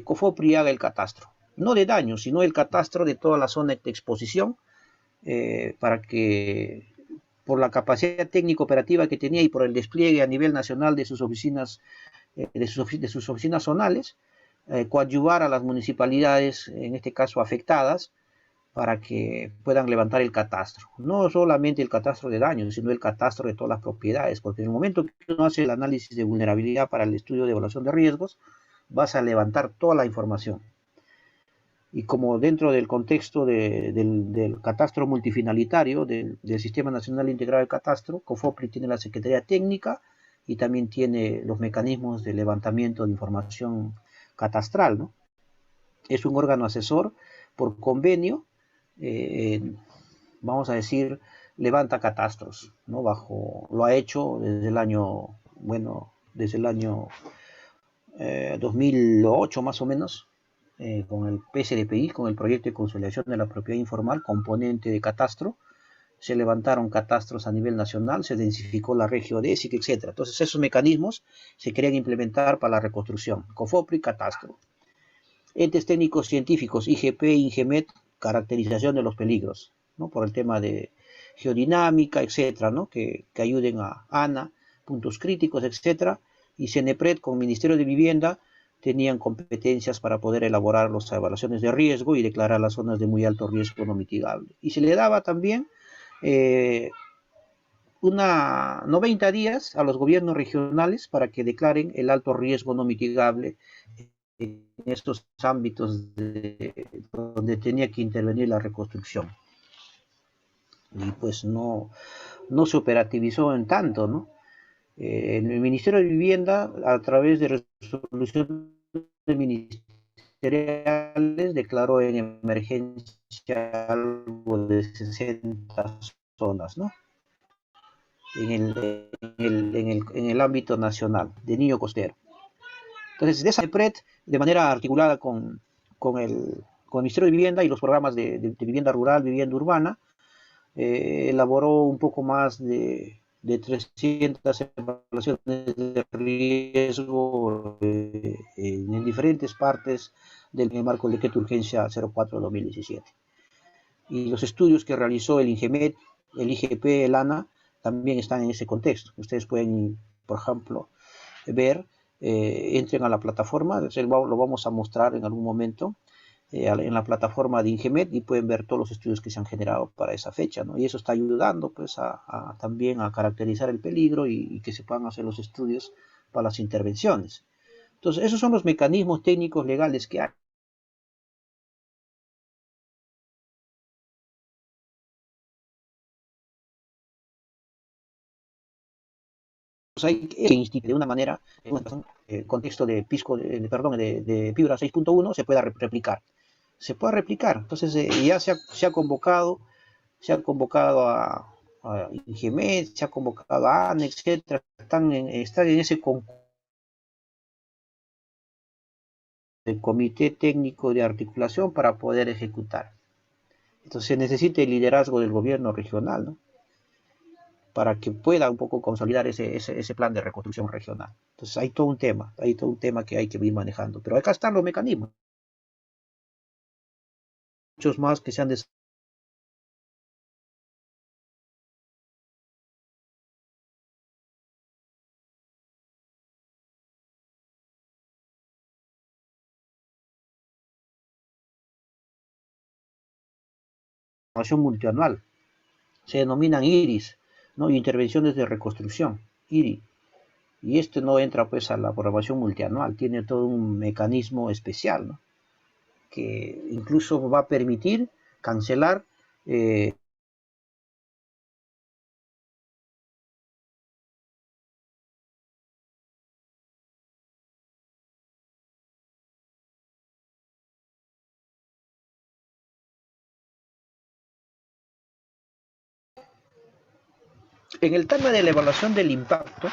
COFOPRI haga el catastro, no de daños, sino el catastro de toda la zona de exposición, para que por la capacidad técnica operativa que tenía y por el despliegue a nivel nacional de sus oficinas, de sus oficinas zonales, coadyuvar a las municipalidades, en este caso afectadas, para que puedan levantar el catastro. No solamente el catastro de daños, sino el catastro de todas las propiedades, porque en el momento que uno hace el análisis de vulnerabilidad para el estudio de evaluación de riesgos, vas a levantar toda la información. Y como dentro del contexto del catastro multifinalitario del Sistema Nacional Integrado de Catastro, COFOPRI tiene la Secretaría Técnica y también tiene los mecanismos de levantamiento de información catastral, ¿no? Es un órgano asesor por convenio, vamos a decir, levanta catastros, ¿no? Lo ha hecho desde el año 2008 más o menos, con el PSDPI, con el proyecto de consolidación de la propiedad informal, componente de catastro. Se levantaron catastros a nivel nacional, se densificó la regiodésica, etc. Entonces esos mecanismos se querían implementar para la reconstrucción. COFOPRI, catastro. Entes técnicos científicos, IGP, INGEMET, caracterización de los peligros, ¿no? Por el tema de geodinámica, etcétera, ¿no? Que ayuden a ANA, puntos críticos, etcétera, y CENEPRED con Ministerio de Vivienda tenían competencias para poder elaborar las evaluaciones de riesgo y declarar las zonas de muy alto riesgo no mitigable. Y se le daba también 90 días a los gobiernos regionales para que declaren el alto riesgo no mitigable en estos ámbitos donde tenía que intervenir la reconstrucción. Y pues no se operativizó en tanto, ¿no? El Ministerio de Vivienda, a través de resoluciones ministeriales, declaró en emergencia algo de 60 zonas, ¿no? En el ámbito nacional de niño costero. Entonces, de esa CENEPRED, de manera articulada con el Ministerio de Vivienda y los programas de vivienda rural, vivienda urbana, elaboró un poco más de 300 evaluaciones de riesgo en diferentes partes del marco del decreto de urgencia 04-2017. Y los estudios que realizó el INGEMET, el IGP, el ANA, también están en ese contexto. Ustedes pueden, por ejemplo, ver, entren a la plataforma, lo vamos a mostrar en algún momento, en la plataforma de INGEMET, y pueden ver todos los estudios que se han generado para esa fecha, ¿no? Y eso está ayudando pues también a caracterizar el peligro y que se puedan hacer los estudios para las intervenciones. Entonces, esos son los mecanismos técnicos legales que hay. Hay que instituir de una manera, en el contexto de Pisco, de Fibra 6.1, se pueda replicar. Se puede replicar. Entonces, ya se ha convocado a INGEMED, se ha convocado a ANA, etcétera. Están en ese comité técnico de articulación para poder ejecutar. Entonces, se necesita el liderazgo del gobierno regional, ¿no? Para que pueda un poco consolidar ese plan de reconstrucción regional. Entonces hay todo un tema que hay que ir manejando. Pero acá están los mecanismos, muchos más que se han desarrollado. Multianual, se denominan IRIS, ¿no? Intervenciones de reconstrucción, IRI. Y este no entra pues a la programación multianual, tiene todo un mecanismo especial, ¿no? Que incluso va a permitir cancelar en el tema de la evaluación del impacto.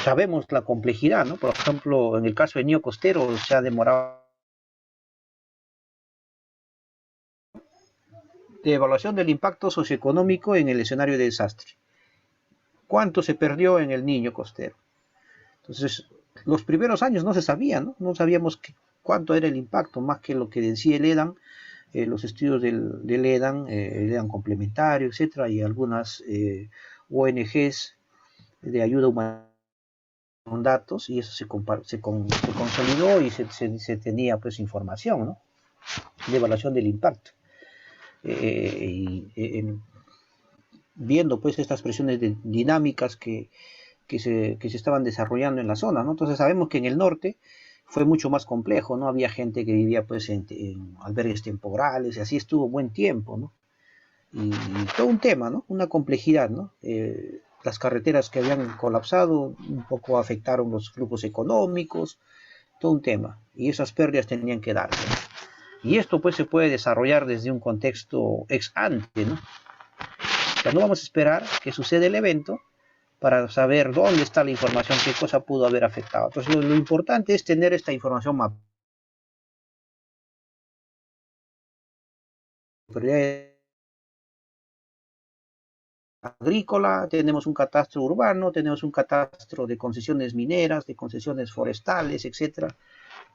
Sabemos la complejidad, ¿no? Por ejemplo, en el caso de Niño Costero se ha demorado de evaluación del impacto socioeconómico en el escenario de desastre. ¿Cuánto se perdió en el Niño Costero? Entonces, los primeros años no se sabía, ¿no? No sabíamos cuánto era el impacto, más que lo que decía el EDAN, los estudios del EDAN, el EDAN complementario, etcétera, y algunas ONGs de ayuda humanitaria con datos, y eso se consolidó y se tenía pues información, ¿no? De evaluación del impacto. Viendo pues estas presiones dinámicas que se estaban desarrollando en la zona, ¿no? Entonces sabemos que en el norte fue mucho más complejo, ¿no? Había gente que vivía pues en albergues temporales y así estuvo buen tiempo, ¿no? Y todo un tema, ¿no? Una complejidad, ¿no? Las carreteras que habían colapsado un poco afectaron los flujos económicos, todo un tema. Y esas pérdidas tenían que darse. Y esto pues se puede desarrollar desde un contexto ex ante, ¿no? O sea, no vamos a esperar que suceda el evento para saber dónde está la información, qué cosa pudo haber afectado. Entonces lo importante es tener esta información mapeada. Agrícola, tenemos un catastro urbano, tenemos un catastro de concesiones mineras, de concesiones forestales, etcétera.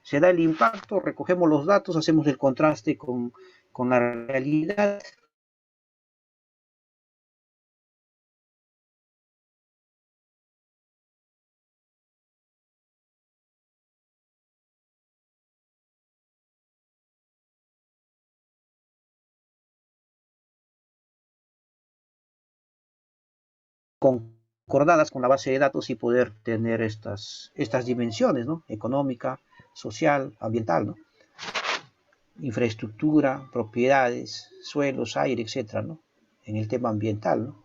Se da el impacto, recogemos los datos, hacemos el contraste con la realidad concordadas con la base de datos y poder tener estas dimensiones, ¿no? Económica, social, ambiental, ¿no? Infraestructura, propiedades, suelos, aire, etcétera, ¿no? En el tema ambiental, ¿no?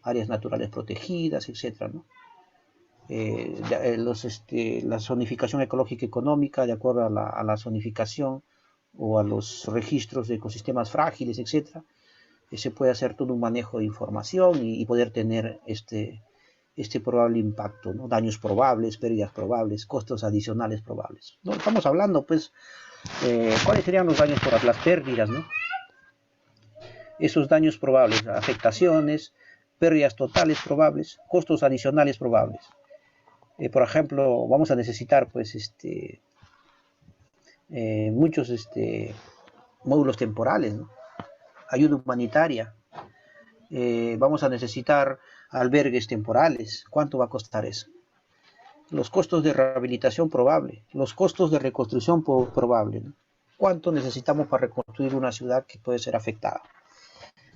Áreas naturales protegidas, etcétera, ¿no? La zonificación ecológica económica de acuerdo a la zonificación o a los registros de ecosistemas frágiles, etcétera. Se puede hacer todo un manejo de información y poder tener este probable impacto, ¿no? Daños probables, pérdidas probables, costos adicionales probables, ¿no? Estamos hablando, pues, ¿cuáles serían los daños por las pérdidas, ¿no? Esos daños probables, afectaciones, pérdidas totales probables, costos adicionales probables. Por ejemplo, vamos a necesitar, pues, muchos módulos temporales, ¿no? Ayuda humanitaria. Vamos a necesitar albergues temporales. ¿Cuánto va a costar eso? Los costos de rehabilitación probable, los costos de reconstrucción probable, ¿no? ¿Cuánto necesitamos para reconstruir una ciudad que puede ser afectada?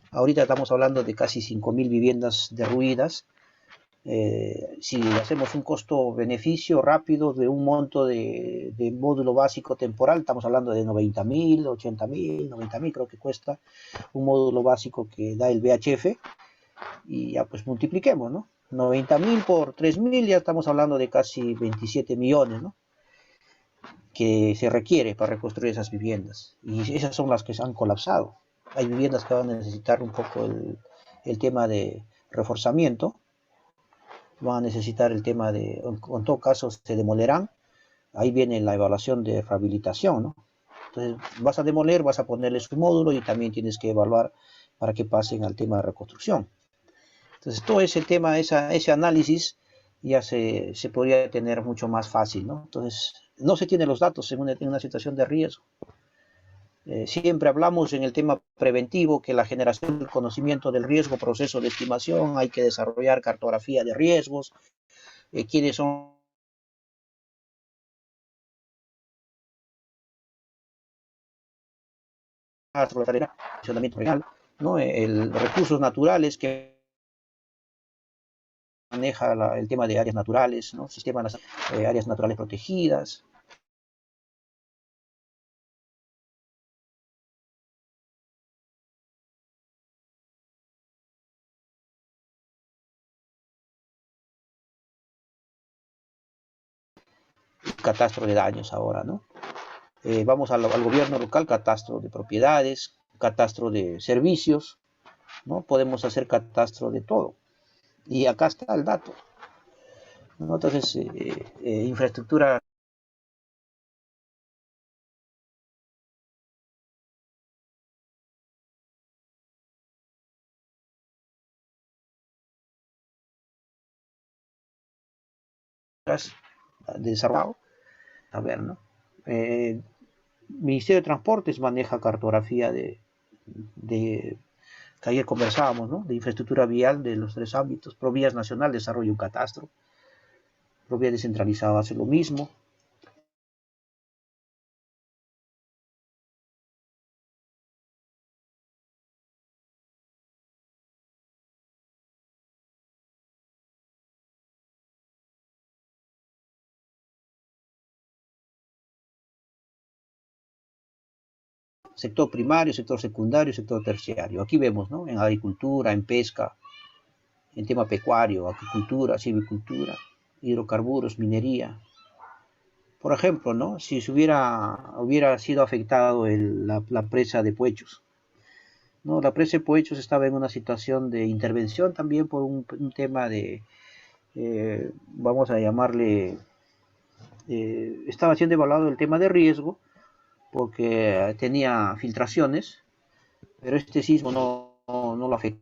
Ahorita estamos hablando de casi 5.000 viviendas derruidas. Si hacemos un costo-beneficio rápido de un monto de módulo básico temporal, estamos hablando de 90.000, 80.000, 90.000 creo que cuesta un módulo básico que da el VHF, y ya pues multipliquemos, ¿no? 90.000 por 3.000, ya estamos hablando de casi 27 millones, ¿no? Que se requiere para reconstruir esas viviendas, y esas son las que se han colapsado. Hay viviendas que van a necesitar un poco el tema de reforzamiento, van a necesitar el tema de, en todo caso se demolerán, ahí viene la evaluación de rehabilitación, ¿no? Entonces vas a demoler, vas a ponerle su módulo y también tienes que evaluar para que pasen al tema de reconstrucción. Entonces todo ese tema, ese análisis ya se podría tener mucho más fácil, ¿no? Entonces no se tienen los datos en una situación de riesgo. Siempre hablamos en el tema preventivo que la generación del conocimiento del riesgo, proceso de estimación, hay que desarrollar cartografía de riesgos, quiénes son el funcionamiento real, ¿no? Los recursos naturales que maneja el tema de áreas naturales, ¿no? Sistemas, áreas naturales protegidas. Catastro de daños ahora, ¿no? Vamos al gobierno local, catastro de propiedades, catastro de servicios, ¿no? Podemos hacer catastro de todo. Y acá está el dato, ¿no? Entonces, infraestructura desarrollado, a ver, ¿no? Ministerio de Transportes maneja cartografía de que ayer conversábamos, ¿no? De infraestructura vial de los tres ámbitos. Provías Nacional desarrolla un catastro. Provías Descentralizado hace lo mismo. Sector primario, sector secundario, sector terciario. Aquí vemos, ¿no? En agricultura, en pesca, en tema pecuario, acuicultura, silvicultura, hidrocarburos, minería. Por ejemplo, ¿no? Si se hubiera sido afectado la presa de Puechos, ¿no? La presa de Puechos estaba en una situación de intervención también por un tema de, vamos a llamarle, estaba siendo evaluado el tema de riesgo porque tenía filtraciones, pero este sismo no lo afectó.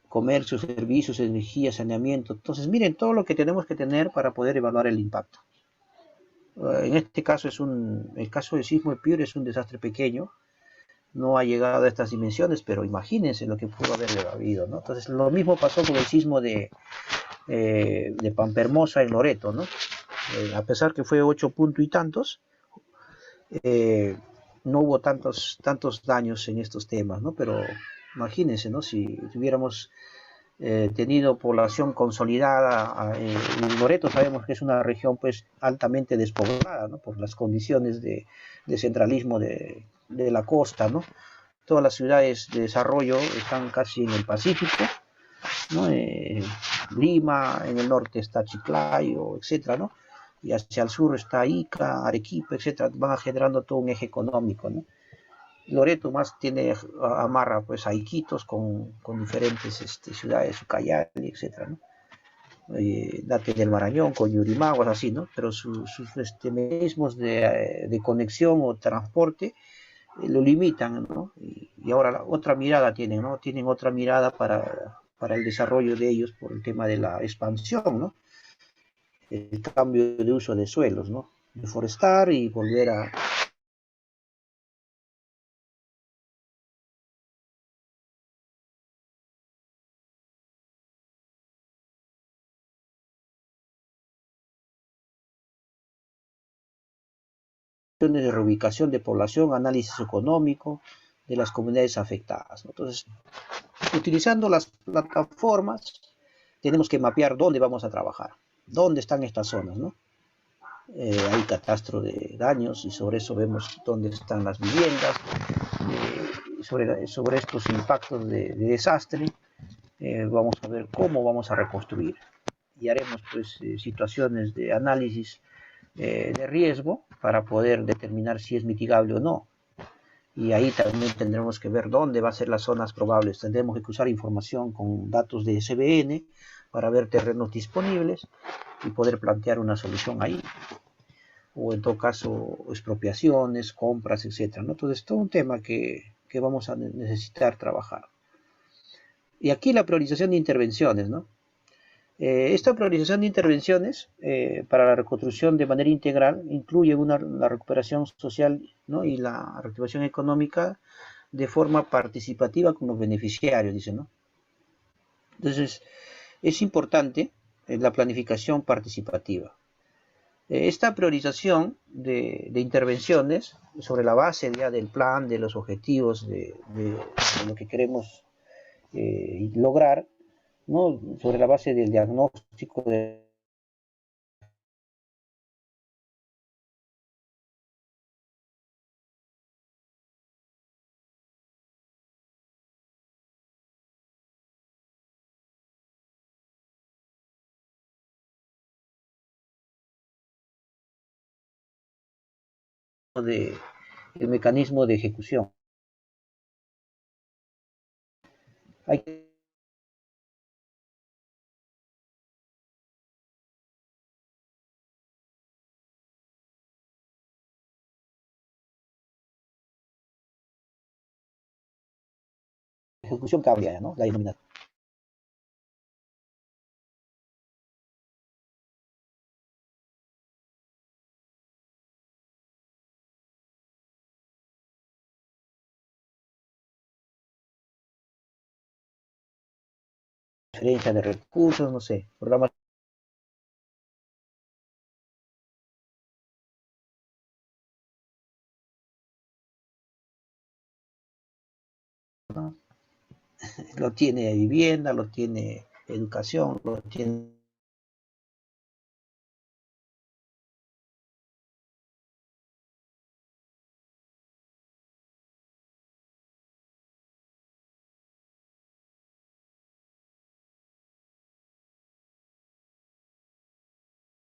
Comercio, servicios, energía, saneamiento. Entonces, miren todo lo que tenemos que tener para poder evaluar el impacto. En este caso el caso del sismo de Piura es un desastre pequeño, no ha llegado a estas dimensiones, pero imagínense lo que pudo haber habido, ¿no? Entonces lo mismo pasó con el sismo de Pampermosa en Loreto, ¿no? A pesar que fue 8 puntos y tantos, eh, no hubo tantos daños en estos temas, ¿no? Pero imagínense, ¿no? Si tuviéramos tenido población consolidada, Loreto sabemos que es una región pues altamente despoblada, ¿no? Por las condiciones de centralismo de la costa, ¿no? Todas las ciudades de desarrollo están casi en el Pacífico, ¿no? Lima, en el norte está Chiclayo, etcétera, ¿no? Y hacia el sur está Ica, Arequipa, etcétera, van generando todo un eje económico, ¿no? Loreto más tiene, amarra pues a Iquitos con diferentes ciudades, Ucayali, etcétera, ¿no? Date del Marañón, con Yurimaguas, así, ¿no? Pero sus mecanismos de conexión o transporte lo limitan, ¿no? Y ahora otra mirada tienen, ¿no? Tienen otra mirada para el desarrollo de ellos por el tema de la expansión, ¿no? El cambio de uso de suelos, ¿no? Deforestar y volver a de reubicación de población, análisis económico de las comunidades afectadas, ¿no? Entonces, utilizando las plataformas, tenemos que mapear dónde vamos a trabajar, dónde están estas zonas, ¿no? Hay catastro de daños y sobre eso vemos dónde están las viviendas, sobre estos impactos de desastre, vamos a ver cómo vamos a reconstruir y haremos pues situaciones de análisis de riesgo para poder determinar si es mitigable o no. Y ahí también tendremos que ver dónde va a ser las zonas probables. Tendremos que cruzar información con datos de SBN para ver terrenos disponibles y poder plantear una solución ahí. O en todo caso, expropiaciones, compras, etcétera, ¿no? Entonces, todo un tema que vamos a necesitar trabajar. Y aquí la priorización de intervenciones, ¿no? Esta priorización de intervenciones para la reconstrucción de manera integral incluye la recuperación social, ¿no? Y la reactivación económica de forma participativa con los beneficiarios, dice, ¿no? Entonces, es importante la planificación participativa. Esta priorización de intervenciones sobre la base ya del plan, de los objetivos, de lo que queremos lograr, ¿no? Sobre la base del diagnóstico de 'el mecanismo de ejecución. Hay ejecución cableada, ¿no? La denominación de transferencia de recursos, no sé, programas, ¿no? Lo tiene vivienda, lo tiene educación, lo tiene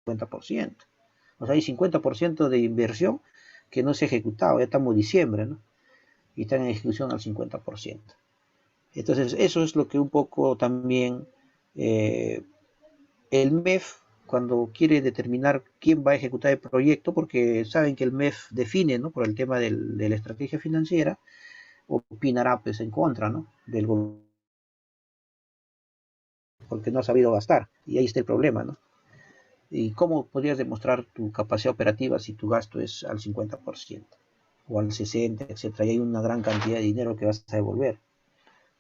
50%. O sea, hay 50% de inversión que no se ha ejecutado, ya estamos en diciembre, ¿no? Y están en ejecución al 50%. Entonces, eso es lo que un poco también el MEF, cuando quiere determinar quién va a ejecutar el proyecto, porque saben que el MEF define, ¿no? Por el tema de la estrategia financiera, opinará pues en contra, ¿no? Del gobierno, porque no ha sabido gastar. Y ahí está el problema, ¿no? ¿Y cómo podrías demostrar tu capacidad operativa si tu gasto es al 50% o al 60%, etcétera? Y hay una gran cantidad de dinero que vas a devolver.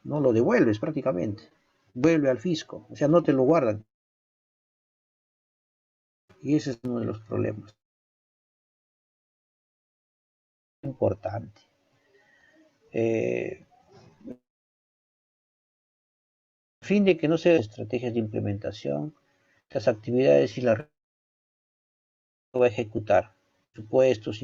No lo devuelves prácticamente. Vuelve al fisco. O sea, no te lo guardan. Y ese es uno de los problemas. Importante. A fin de que no sean estrategias de implementación, las actividades y la va a ejecutar. Supuestos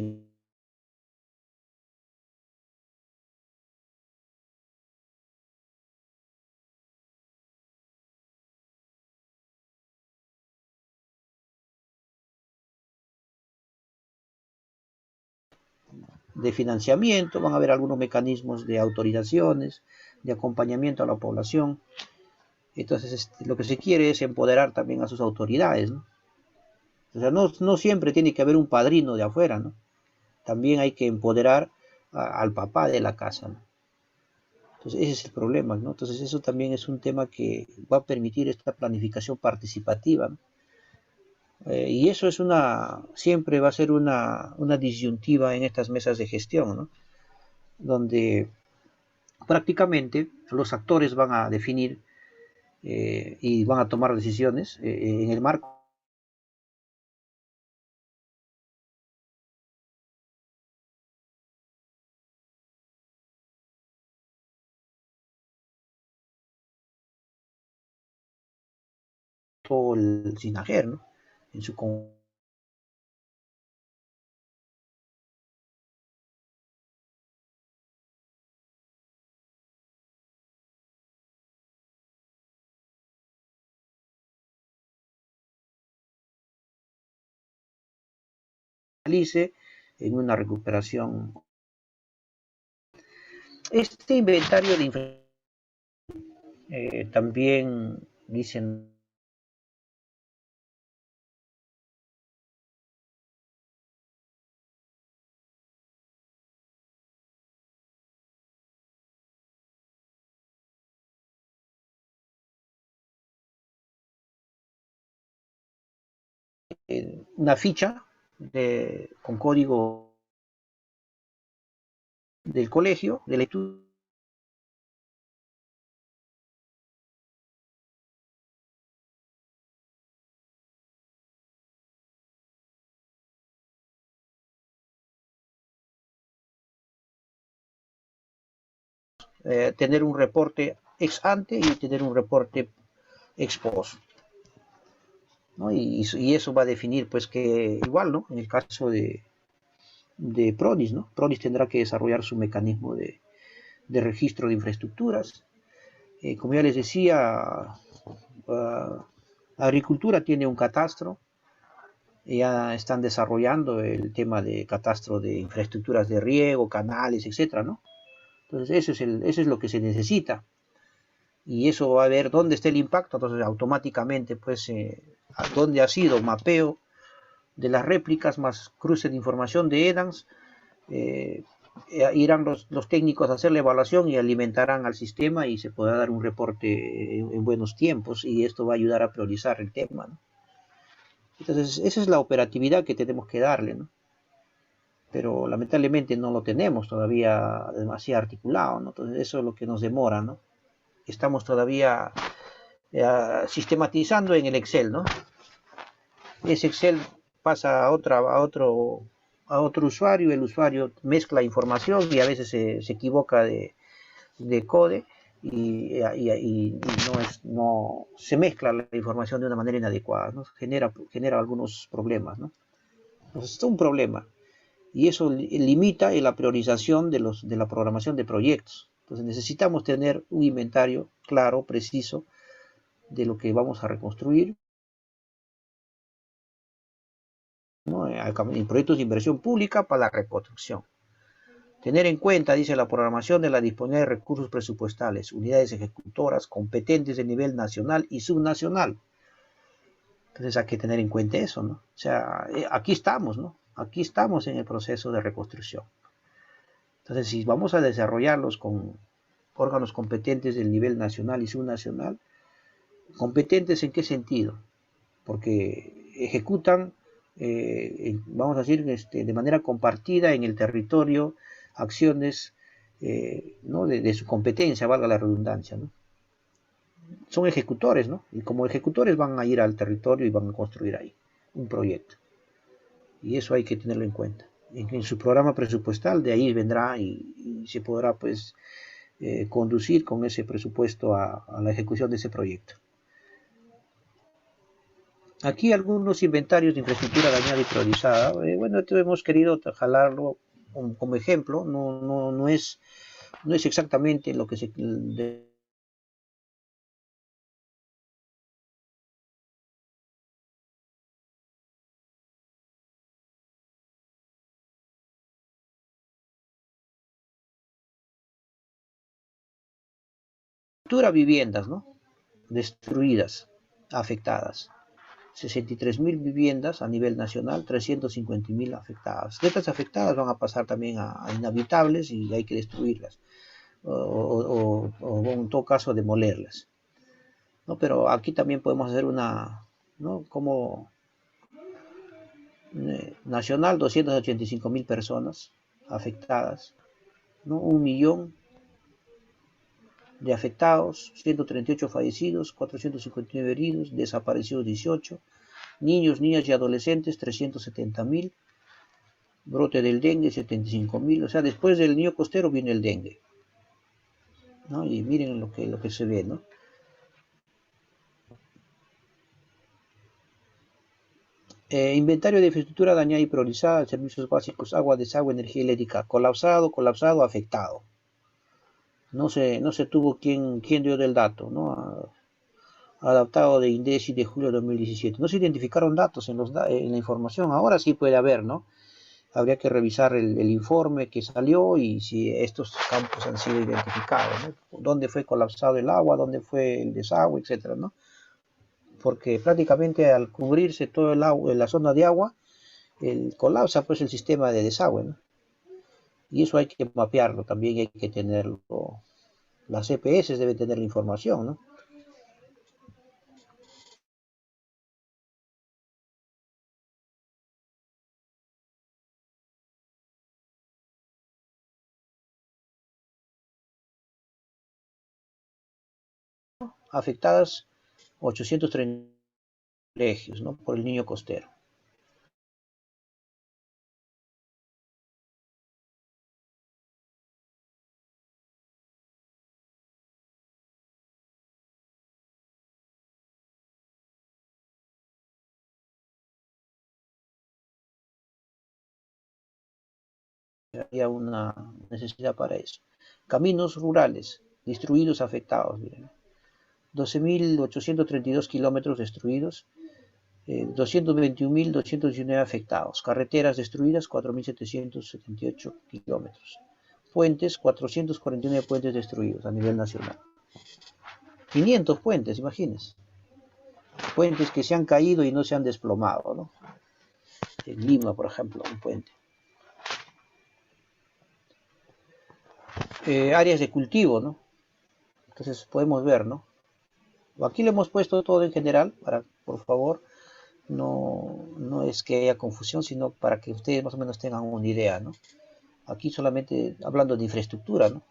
de financiamiento, van a haber algunos mecanismos de autorizaciones, de acompañamiento a la población. Entonces, lo que se quiere es empoderar también a sus autoridades, ¿no? O sea, no siempre tiene que haber un padrino de afuera, ¿no? También hay que empoderar al papá de la casa, ¿no? Entonces, ese es el problema, ¿no? Entonces, eso también es un tema que va a permitir esta planificación participativa, ¿no? Y eso es siempre va a ser una disyuntiva en estas mesas de gestión, ¿no? Donde prácticamente los actores van a definir y van a tomar decisiones en el marco del SINAGER, ¿no? En su analice en una recuperación. Este inventario de también dicen una ficha con código del colegio, del estudio, tener un reporte ex ante y tener un reporte ex post, ¿no? Y eso va a definir, pues, que igual, ¿no? En el caso de PRODIS, ¿no? PRODIS tendrá que desarrollar su mecanismo de registro de infraestructuras. Como ya les decía, Agricultura tiene un catastro, ya están desarrollando el tema de catastro de infraestructuras de riego, canales, etcétera, ¿no? Entonces, eso es lo que se necesita. Y eso va a ver dónde está el impacto, entonces automáticamente, pues, dónde ha sido mapeo de las réplicas más cruce de información de EDANS, irán los técnicos a hacer la evaluación y alimentarán al sistema y se podrá dar un reporte en buenos tiempos y esto va a ayudar a priorizar el tema, ¿no? Entonces, esa es la operatividad que tenemos que darle, ¿no? Pero lamentablemente no lo tenemos todavía demasiado articulado, ¿no? Entonces, eso es lo que nos demora, ¿no? Estamos todavía sistematizando en el Excel, ¿no? Ese Excel pasa a otro usuario, el usuario mezcla información y a veces se equivoca de code y no se mezcla la información de una manera inadecuada, ¿no? Genera algunos problemas, ¿no? Entonces, es un problema y eso limita la priorización de la programación de proyectos. Entonces necesitamos tener un inventario claro, preciso de lo que vamos a reconstruir, ¿no? En proyectos de inversión pública para la reconstrucción. Tener en cuenta, dice la programación de la disponibilidad de recursos presupuestales, unidades ejecutoras competentes de nivel nacional y subnacional. Entonces hay que tener en cuenta eso, ¿no? O sea, aquí estamos, ¿no? Aquí estamos en el proceso de reconstrucción. Entonces, si vamos a desarrollarlos con órganos competentes del nivel nacional y subnacional, ¿competentes en qué sentido? Porque ejecutan, vamos a decir, de manera compartida en el territorio acciones, ¿no? de su competencia, valga la redundancia, ¿no? Son ejecutores, ¿no? Y como ejecutores van a ir al territorio y van a construir ahí un proyecto. Y eso hay que tenerlo en cuenta. En su programa presupuestal, de ahí vendrá y se podrá, pues, conducir con ese presupuesto a la ejecución de ese proyecto. Aquí algunos inventarios de infraestructura dañada y priorizada. Bueno, esto hemos querido jalarlo como ejemplo. No es exactamente lo que se viviendas, ¿no? Destruidas, afectadas. 63.000 viviendas a nivel nacional, 350.000 afectadas. De estas afectadas van a pasar también a inhabitables y hay que destruirlas, o en todo caso demolerlas, ¿no? Pero aquí también podemos hacer una, ¿no? Como nacional, 285.000 personas afectadas, ¿no? 1.000.000 de afectados, 138 fallecidos, 459 heridos, desaparecidos 18, niños, niñas y adolescentes 370.000, brote del dengue 75.000, o sea, después del niño costero viene el dengue, ¿no? Y miren lo que se ve, ¿no? Inventario de infraestructura dañada y priorizada, servicios básicos, agua, desagüe, energía eléctrica, colapsado, afectado. No se tuvo quién dio del dato, ¿no? Adaptado de INDECI de julio de 2017. No se identificaron datos en la información, ahora sí puede haber, ¿no? Habría que revisar el informe que salió y si estos campos han sido identificados, ¿no? Dónde fue colapsado el agua, dónde fue el desagüe, etcétera, ¿no? Porque prácticamente al cubrirse todo el agua, la zona de agua, colapsa pues el sistema de desagüe, ¿no? Y eso hay que mapearlo, también hay que tenerlo. Las EPS deben tener la información, ¿no? Afectadas 830 colegios, ¿no? Por el niño costero. Había una necesidad para eso. Caminos rurales, destruidos, afectados, miren. 12.832 kilómetros destruidos, 221.219 afectados. Carreteras destruidas, 4.778 kilómetros. Puentes, 449 puentes destruidos a nivel nacional. 500 puentes, imagínense. Puentes que se han caído y no se han desplomado, ¿no? En Lima, por ejemplo, un puente. Áreas de cultivo, ¿no? Entonces podemos ver, ¿no? Aquí le hemos puesto todo en general, por favor, no es que haya confusión, sino para que ustedes más o menos tengan una idea, ¿no? Aquí solamente hablando de infraestructura, ¿no?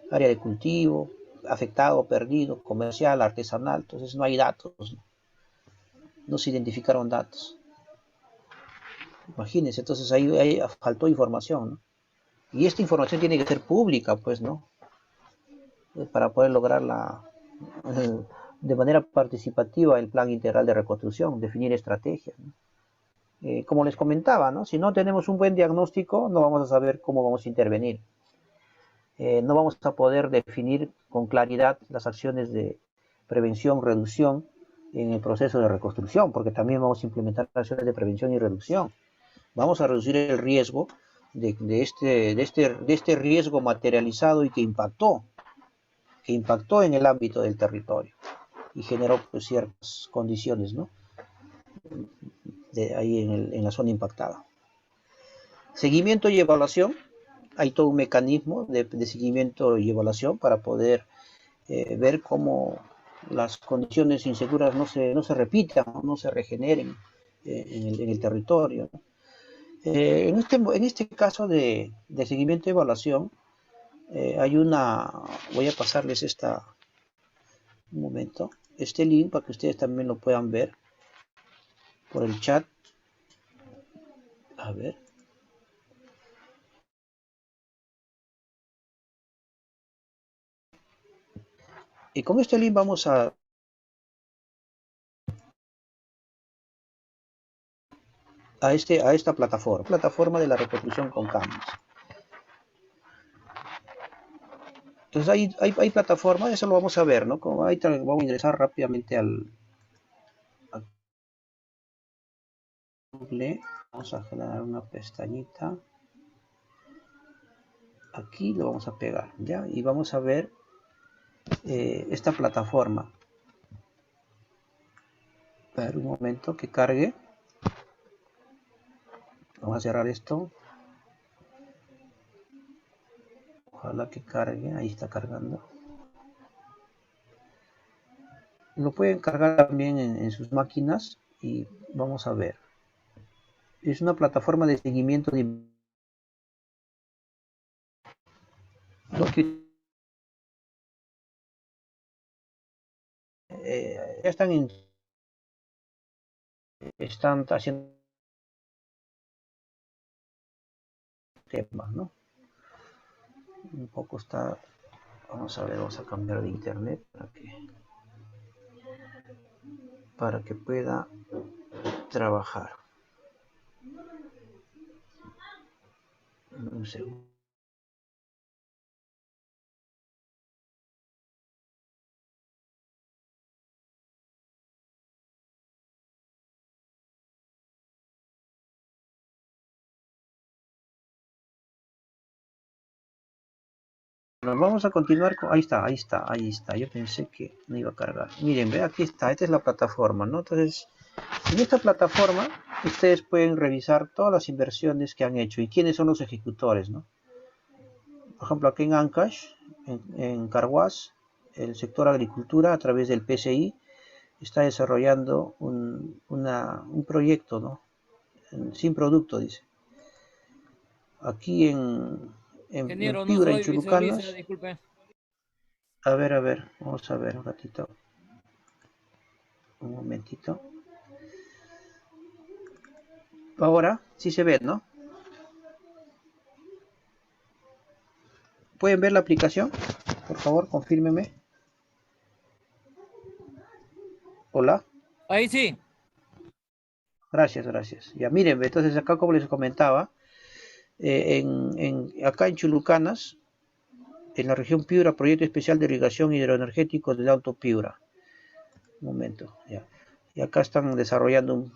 Área de cultivo, afectado, perdido, comercial, artesanal, entonces no hay datos, no se identificaron datos. Imagínense, entonces ahí faltó información, ¿no? Y esta información tiene que ser pública, pues, ¿no? Para poder lograr de manera participativa el plan integral de reconstrucción, definir estrategias, ¿no? Como les comentaba, ¿no? Si no tenemos un buen diagnóstico, no vamos a saber cómo vamos a intervenir. No vamos a poder definir con claridad las acciones de prevención, reducción en el proceso de reconstrucción, porque también vamos a implementar acciones de prevención y reducción. Vamos a reducir el riesgo de este riesgo materializado y que impactó en el ámbito del territorio y generó pues, ciertas condiciones, ¿no? Ahí en la zona impactada. Seguimiento y evaluación. Hay todo un mecanismo de seguimiento y evaluación para poder ver cómo las condiciones inseguras no se repitan, no se regeneren en el territorio. En este caso de seguimiento y evaluación, hay una, voy a pasarles un momento, este link para que ustedes también lo puedan ver por el chat. A ver. Y con este link vamos a esta plataforma de la reconstrucción con cambios. Entonces hay plataformas, eso lo vamos a ver, ¿no? Como ahí vamos a ingresar rápidamente a Google. Vamos a generar una pestañita. Aquí lo vamos a pegar, ¿ya? Y vamos a ver esta plataforma. A ver, un momento que cargue. Vamos a cerrar esto. Ojalá que cargue, ahí está cargando. Lo pueden cargar también en sus máquinas y vamos a ver. Es una plataforma de seguimiento de lo que ya están haciendo temas, ¿no? Un poco está, vamos a ver, vamos a cambiar de internet para que pueda trabajar. Un segundo. Bueno, vamos a continuar con... Ahí está. Yo pensé que no iba a cargar. Miren, ve, aquí está. Esta es la plataforma, ¿no? Entonces, en esta plataforma, ustedes pueden revisar todas las inversiones que han hecho y quiénes son los ejecutores, ¿no? Por ejemplo, aquí en Ancash, en Carhuaz, el sector agricultura, a través del PCI, está desarrollando un proyecto, ¿no? Sin producto, dice. Aquí en Ingeniero, no Piura, en soy visualiza, Chulucanas. disculpe. A ver, vamos a ver un ratito. Un momentito. Ahora sí se ve, ¿no? ¿Pueden ver la aplicación? Por favor, confírmeme. Hola. Ahí sí. Gracias. Ya miren, entonces acá como les comentaba, acá en Chulucanas, en la región Piura, proyecto especial de irrigación hidroenergético del Alto Piura. Un momento, ya. Y acá están desarrollando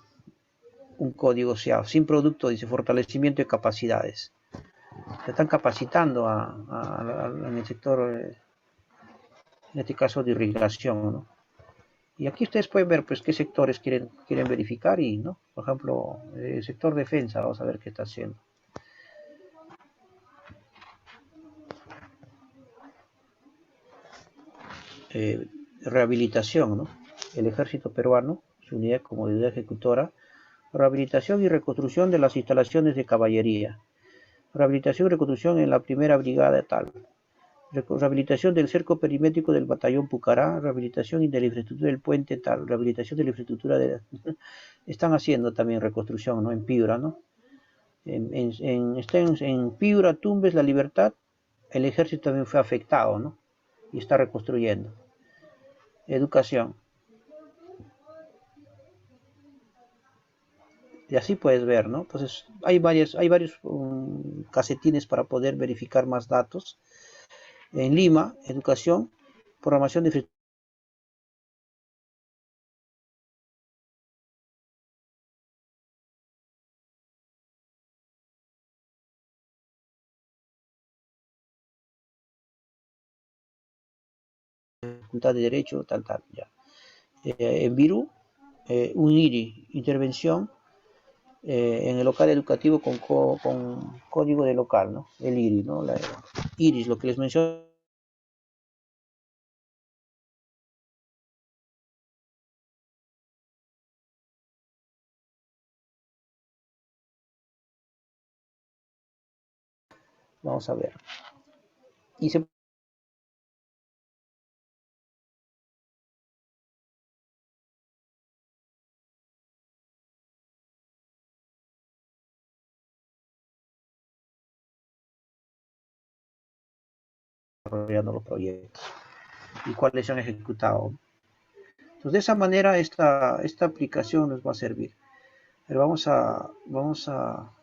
un código SEA, sin producto, dice fortalecimiento de capacidades. Se están capacitando en el sector, en este caso de irrigación, ¿no? Y aquí ustedes pueden ver pues qué sectores quieren verificar y, ¿no? Por ejemplo, el sector defensa, vamos a ver qué está haciendo. Rehabilitación, ¿no? El ejército peruano, su unidad como unidad ejecutora, rehabilitación y reconstrucción de las instalaciones de caballería, rehabilitación y reconstrucción en la primera brigada tal, rehabilitación del cerco perimétrico del batallón Pucará, rehabilitación de la infraestructura del puente tal, rehabilitación de la infraestructura de... Están haciendo también reconstrucción, ¿no? En Piura, ¿no? En Piura, Tumbes, La Libertad, el ejército también fue afectado, ¿no? Y está reconstruyendo. Educación. Y así puedes ver, ¿no? Entonces, hay varios casetines para poder verificar más datos. En Lima, educación, programación de facultad de derecho, tal, ya. En Virú, un IRI, intervención en el local educativo con código de local, ¿no? El IRI, ¿no? La IRIS, lo que les menciono Vamos a ver. Y se desarrollando los proyectos y cuáles se han ejecutado. Entonces, de esa manera esta aplicación nos va a servir. Pero vamos a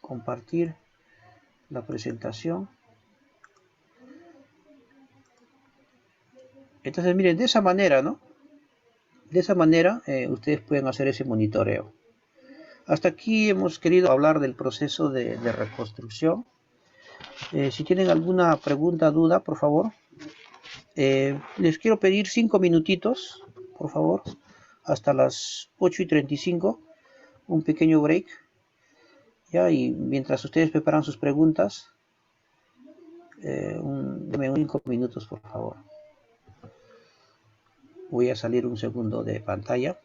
compartir la presentación. Entonces, miren, de esa manera, ¿no? De esa manera ustedes pueden hacer ese monitoreo. Hasta aquí hemos querido hablar del proceso de reconstrucción. Si tienen alguna pregunta, duda, por favor. Les quiero pedir 5 minutitos, por favor, hasta las 8:35, un pequeño break. Ya, y mientras ustedes preparan sus preguntas, denme 5 minutos, por favor. Voy a salir un segundo de pantalla.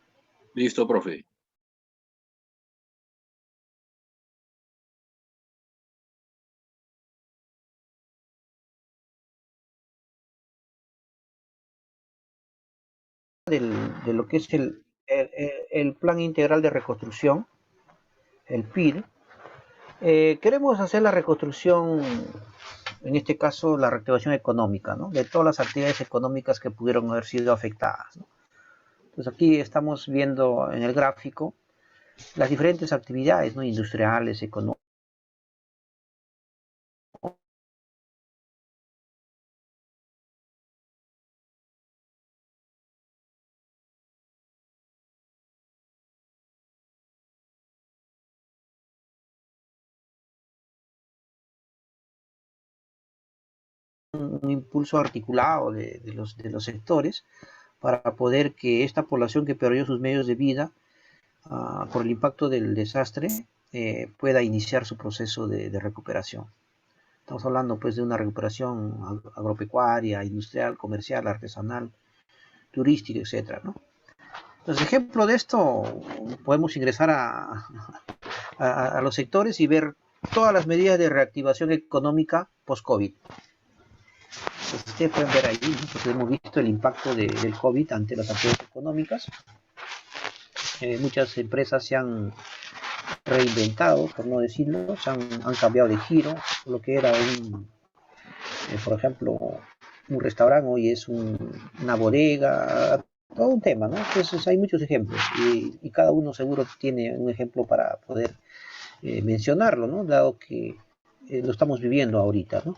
Listo, profe. De lo que es el Plan Integral de Reconstrucción, el PIR. Queremos hacer la reconstrucción, en este caso la reactivación económica, ¿no? De todas las actividades económicas que pudieron haber sido afectadas, ¿no? Entonces aquí estamos viendo en el gráfico las diferentes actividades, ¿no? Industriales, económicas. Un impulso articulado de los sectores para poder que esta población que perdió sus medios de vida por el impacto del desastre pueda iniciar su proceso de recuperación. Estamos hablando pues de una recuperación agropecuaria, industrial, comercial, artesanal, turística, etcétera, ¿no? Entonces, ejemplo de esto, podemos ingresar a los sectores y ver todas las medidas de reactivación económica post-COVID. Pues ustedes pueden ver ahí, ¿no? Pues hemos visto el impacto del COVID ante las actividades económicas. Muchas empresas se han reinventado, por no decirlo, han cambiado de giro. Lo que era por ejemplo, un restaurante hoy es una bodega, todo un tema, ¿no? Entonces hay muchos ejemplos y cada uno seguro tiene un ejemplo para poder mencionarlo, ¿no? Dado que lo estamos viviendo ahorita, ¿no?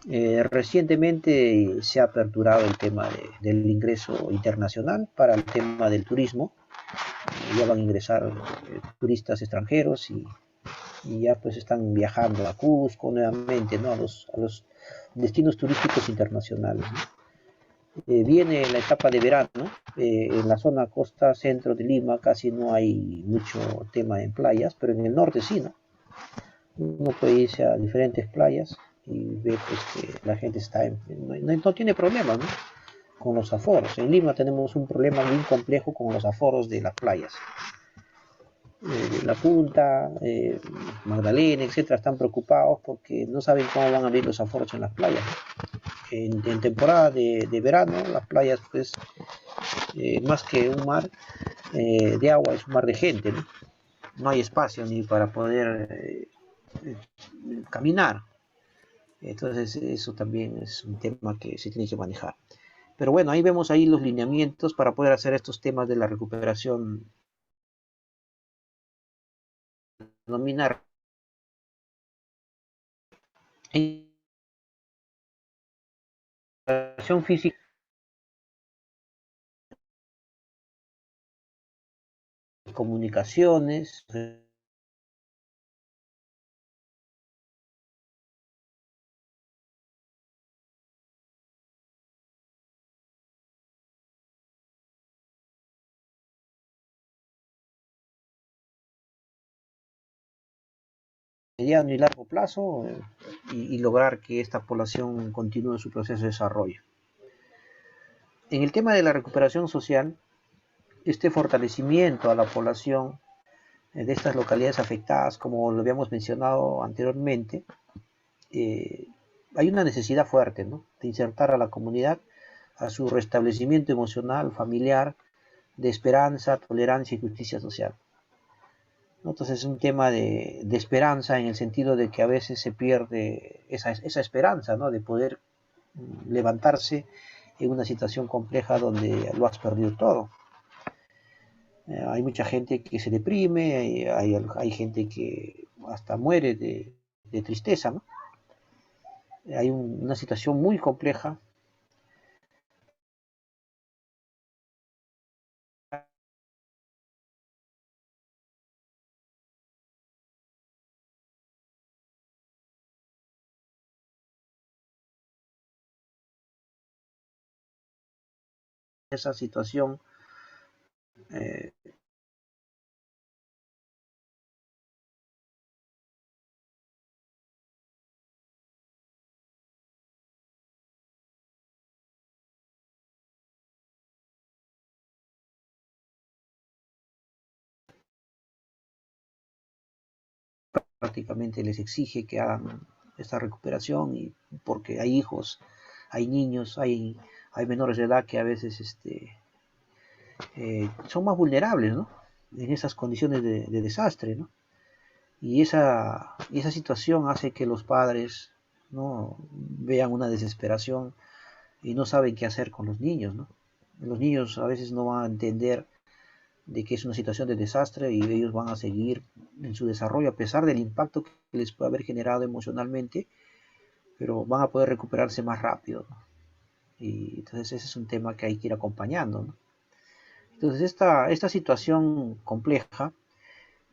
Recientemente se ha aperturado el tema del ingreso internacional para el tema del turismo. Ya van a ingresar turistas extranjeros y ya pues están viajando a Cusco nuevamente, ¿no? a los destinos turísticos internacionales, ¿no? Viene la etapa de verano, ¿no? En la zona costa centro de Lima casi no hay mucho tema en playas, pero en el norte sí, ¿no? Uno puede irse a diferentes playas y ve pues que la gente no tiene problemas, ¿no? Con los aforos. En Lima tenemos un problema muy complejo con los aforos de las playas. La Punta, Magdalena, etcétera, están preocupados porque no saben cómo van a abrir los aforos en las playas. En temporada de verano, las playas, pues, más que un mar de agua, es un mar de gente, ¿no? No hay espacio ni para poder caminar. Entonces, eso también es un tema que se tiene que manejar. Pero bueno, ahí vemos ahí los lineamientos para poder hacer estos temas de la recuperación denomina recuperación física, comunicaciones, mediano y largo plazo y lograr que esta población continúe su proceso de desarrollo. En el tema de la recuperación social, este fortalecimiento a la población de estas localidades afectadas, como lo habíamos mencionado anteriormente, hay una necesidad fuerte, ¿no?, de insertar a la comunidad a su restablecimiento emocional, familiar, de esperanza, tolerancia y justicia social. Entonces es un tema de esperanza, en el sentido de que a veces se pierde esa esperanza, ¿no?, de poder levantarse en una situación compleja donde lo has perdido todo. Hay mucha gente que se deprime, hay gente que hasta muere de tristeza, ¿no? Hay una situación muy compleja. Esa situación eh, prácticamente les exige que hagan esta recuperación, y porque hay hijos, hay niños, hay menores de edad que a veces son más vulnerables, ¿no?, en esas condiciones de desastre, ¿no? Y esa situación hace que los padres, ¿no?, vean una desesperación y no saben qué hacer con los niños, ¿no? Los niños a veces no van a entender de que es una situación de desastre, y ellos van a seguir en su desarrollo a pesar del impacto que les puede haber generado emocionalmente, pero van a poder recuperarse más rápido, ¿no? Y entonces ese es un tema que hay que ir acompañando, ¿no? Entonces esta situación compleja,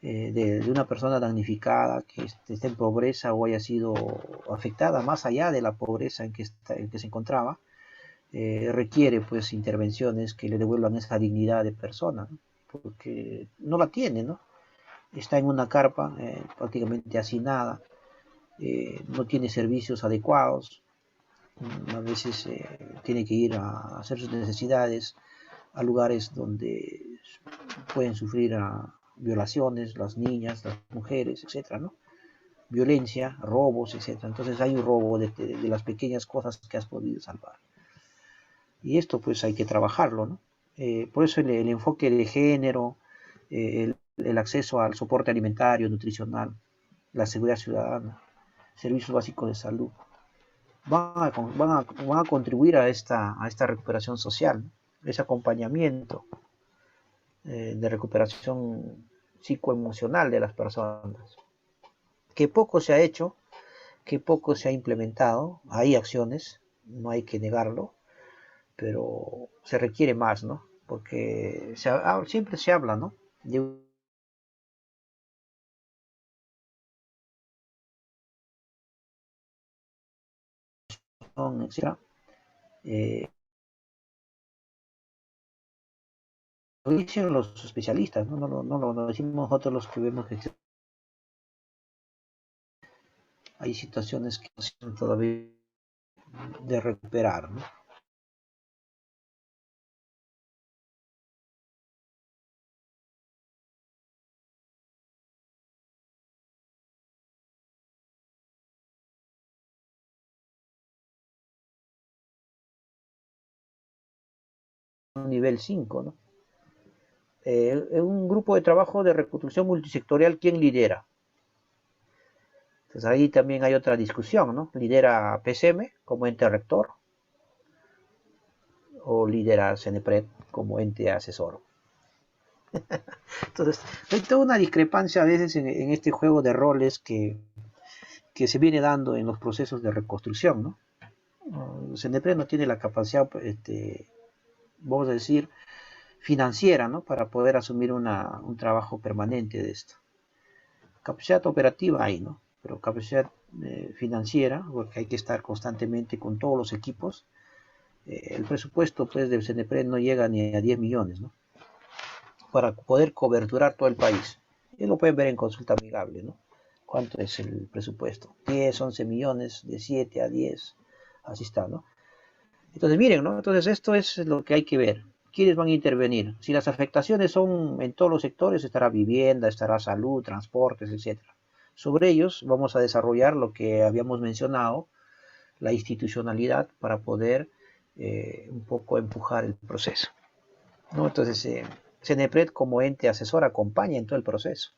de una persona damnificada que esté en pobreza o haya sido afectada más allá de la pobreza en que se encontraba, requiere pues intervenciones que le devuelvan esa dignidad de persona, ¿no?, porque no la tiene, ¿no? Está en una carpa, prácticamente hacinada, no tiene servicios adecuados, a veces tiene que ir a hacer sus necesidades a lugares donde pueden sufrir violaciones, las niñas, las mujeres, etcétera, ¿no? Violencia, robos, etcétera. Entonces hay un robo de las pequeñas cosas que has podido salvar. Y esto pues hay que trabajarlo, ¿no? Por eso el enfoque de género, el acceso al soporte alimentario, nutricional, la seguridad ciudadana, servicios básicos de salud, van a contribuir a esta recuperación social, ¿no?, ese acompañamiento de recuperación psicoemocional de las personas. Que poco se ha hecho, que poco se ha implementado, hay acciones, no hay que negarlo, pero se requiere más, ¿no? Porque siempre se habla, ¿no?, de un, etcétera. Eh, lo dicen los especialistas, ¿no? No lo decimos nosotros los que vemos que hay situaciones que no son todavía de recuperar, ¿no? Nivel 5, ¿no? Un grupo de trabajo de reconstrucción multisectorial, ¿quién lidera? Entonces ahí también hay otra discusión, ¿no? ¿Lidera PCM como ente rector o lidera CENEPRED como ente asesor? Entonces hay toda una discrepancia a veces en este juego de roles que se viene dando en los procesos de reconstrucción, ¿no? CENEPRED no tiene la capacidad, vamos a decir, financiera, ¿no?, para poder asumir un trabajo permanente de esto. Capacidad operativa hay, ¿no?, pero capacidad financiera, porque hay que estar constantemente con todos los equipos. El presupuesto pues del CNPRED no llega ni a 10 millones, ¿no?, para poder coberturar todo el país. Y lo pueden ver en consulta amigable, ¿no?, cuánto es el presupuesto. 10, 11 millones, de 7 a 10, así está, ¿no? Entonces miren, ¿no? Entonces esto es lo que hay que ver. ¿quiénes van a intervenir? Si las afectaciones son en todos los sectores, estará vivienda, estará salud, transportes, etcétera. Sobre ellos vamos a desarrollar lo que habíamos mencionado, la institucionalidad para poder un poco empujar el proceso, ¿no? Entonces, CENEPRED como ente asesor acompaña en todo el proceso.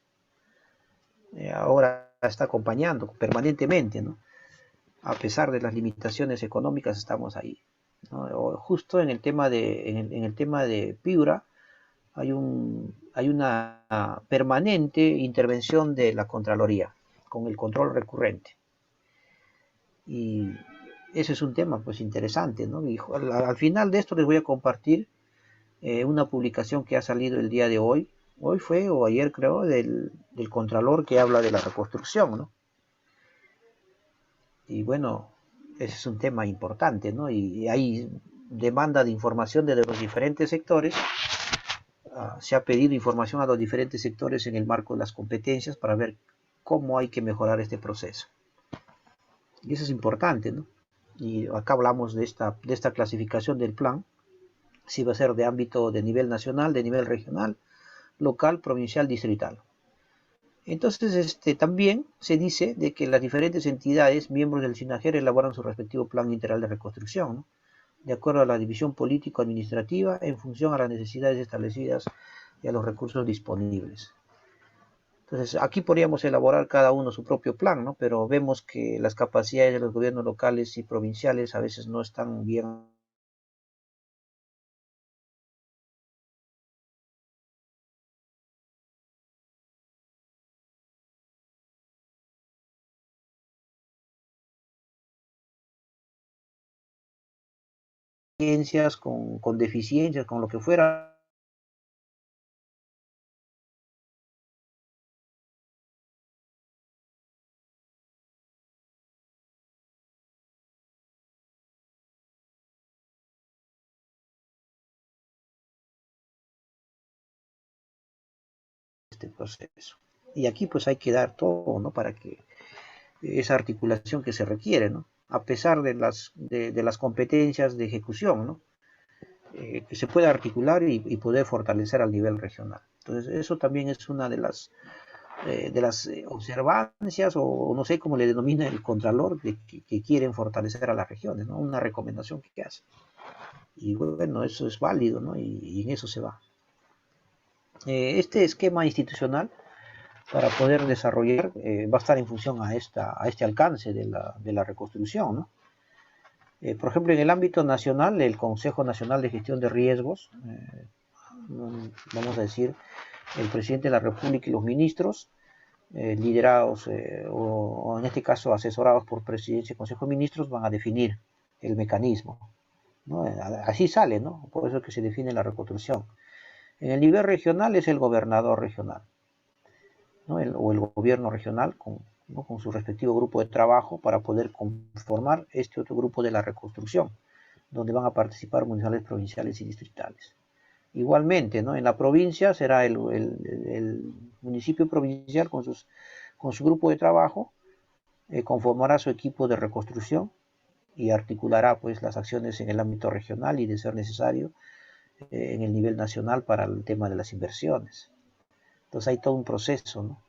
Ahora está acompañando permanentemente, ¿no? A pesar de las limitaciones económicas, estamos ahí, ¿no? Justo en el tema de Piura hay una permanente intervención de la Contraloría con el control recurrente. Y ese es un tema pues interesante, ¿no? Y al final de esto les voy a compartir una publicación que ha salido el día de hoy fue o ayer creo, del Contralor que habla de la reconstrucción, ¿no? Y bueno, ese es un tema importante, ¿no? Y hay demanda de información de los diferentes sectores. Se ha pedido información a los diferentes sectores en el marco de las competencias para ver cómo hay que mejorar este proceso. Y eso es importante, ¿no? Y acá hablamos de esta clasificación del plan, si va a ser de ámbito de nivel nacional, de nivel regional, local, provincial, distrital. Entonces, también se dice de que las diferentes entidades, miembros del SINAJER, elaboran su respectivo plan integral de reconstrucción, ¿no? De acuerdo a la división político-administrativa, en función a las necesidades establecidas y a los recursos disponibles. Entonces, aquí podríamos elaborar cada uno su propio plan, ¿no? Pero vemos que las capacidades de los gobiernos locales y provinciales a veces no están bien con deficiencias, con lo que fuera. Este proceso. Y aquí pues hay que dar todo, ¿no? Para que esa articulación que se requiere, ¿no? A pesar de las competencias de ejecución, ¿no? Que se pueda articular y poder fortalecer al nivel regional. Entonces, eso también es una de las observancias, o no sé cómo le denomina el Contralor, que quieren fortalecer a las regiones, ¿no? Una recomendación que hace. Y bueno, eso es válido, ¿no? Y en eso se va. Este esquema institucional para poder desarrollar va a estar en función a este alcance de la reconstrucción, ¿no? Por ejemplo, en el ámbito nacional, el Consejo Nacional de Gestión de Riesgos, vamos a decir, el presidente de la República y los ministros, liderados o en este caso asesorados por presidencia y Consejo de Ministros, van a definir el mecanismo, ¿no? Así sale, ¿no? Por eso es que se define la reconstrucción. En el nivel regional es el gobernador regional, ¿no? O el gobierno regional ¿no? Con su respectivo grupo de trabajo para poder conformar este otro grupo de la reconstrucción, donde van a participar municipales, provinciales y distritales. Igualmente, ¿no? En la provincia será el municipio provincial con su grupo de trabajo, conformará su equipo de reconstrucción y articulará pues las acciones en el ámbito regional y, de ser necesario, en el nivel nacional para el tema de las inversiones. Entonces hay todo un proceso, ¿no?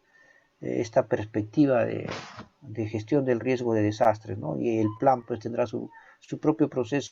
Esta perspectiva de gestión del riesgo de desastres, ¿no? Y el plan pues tendrá su propio proceso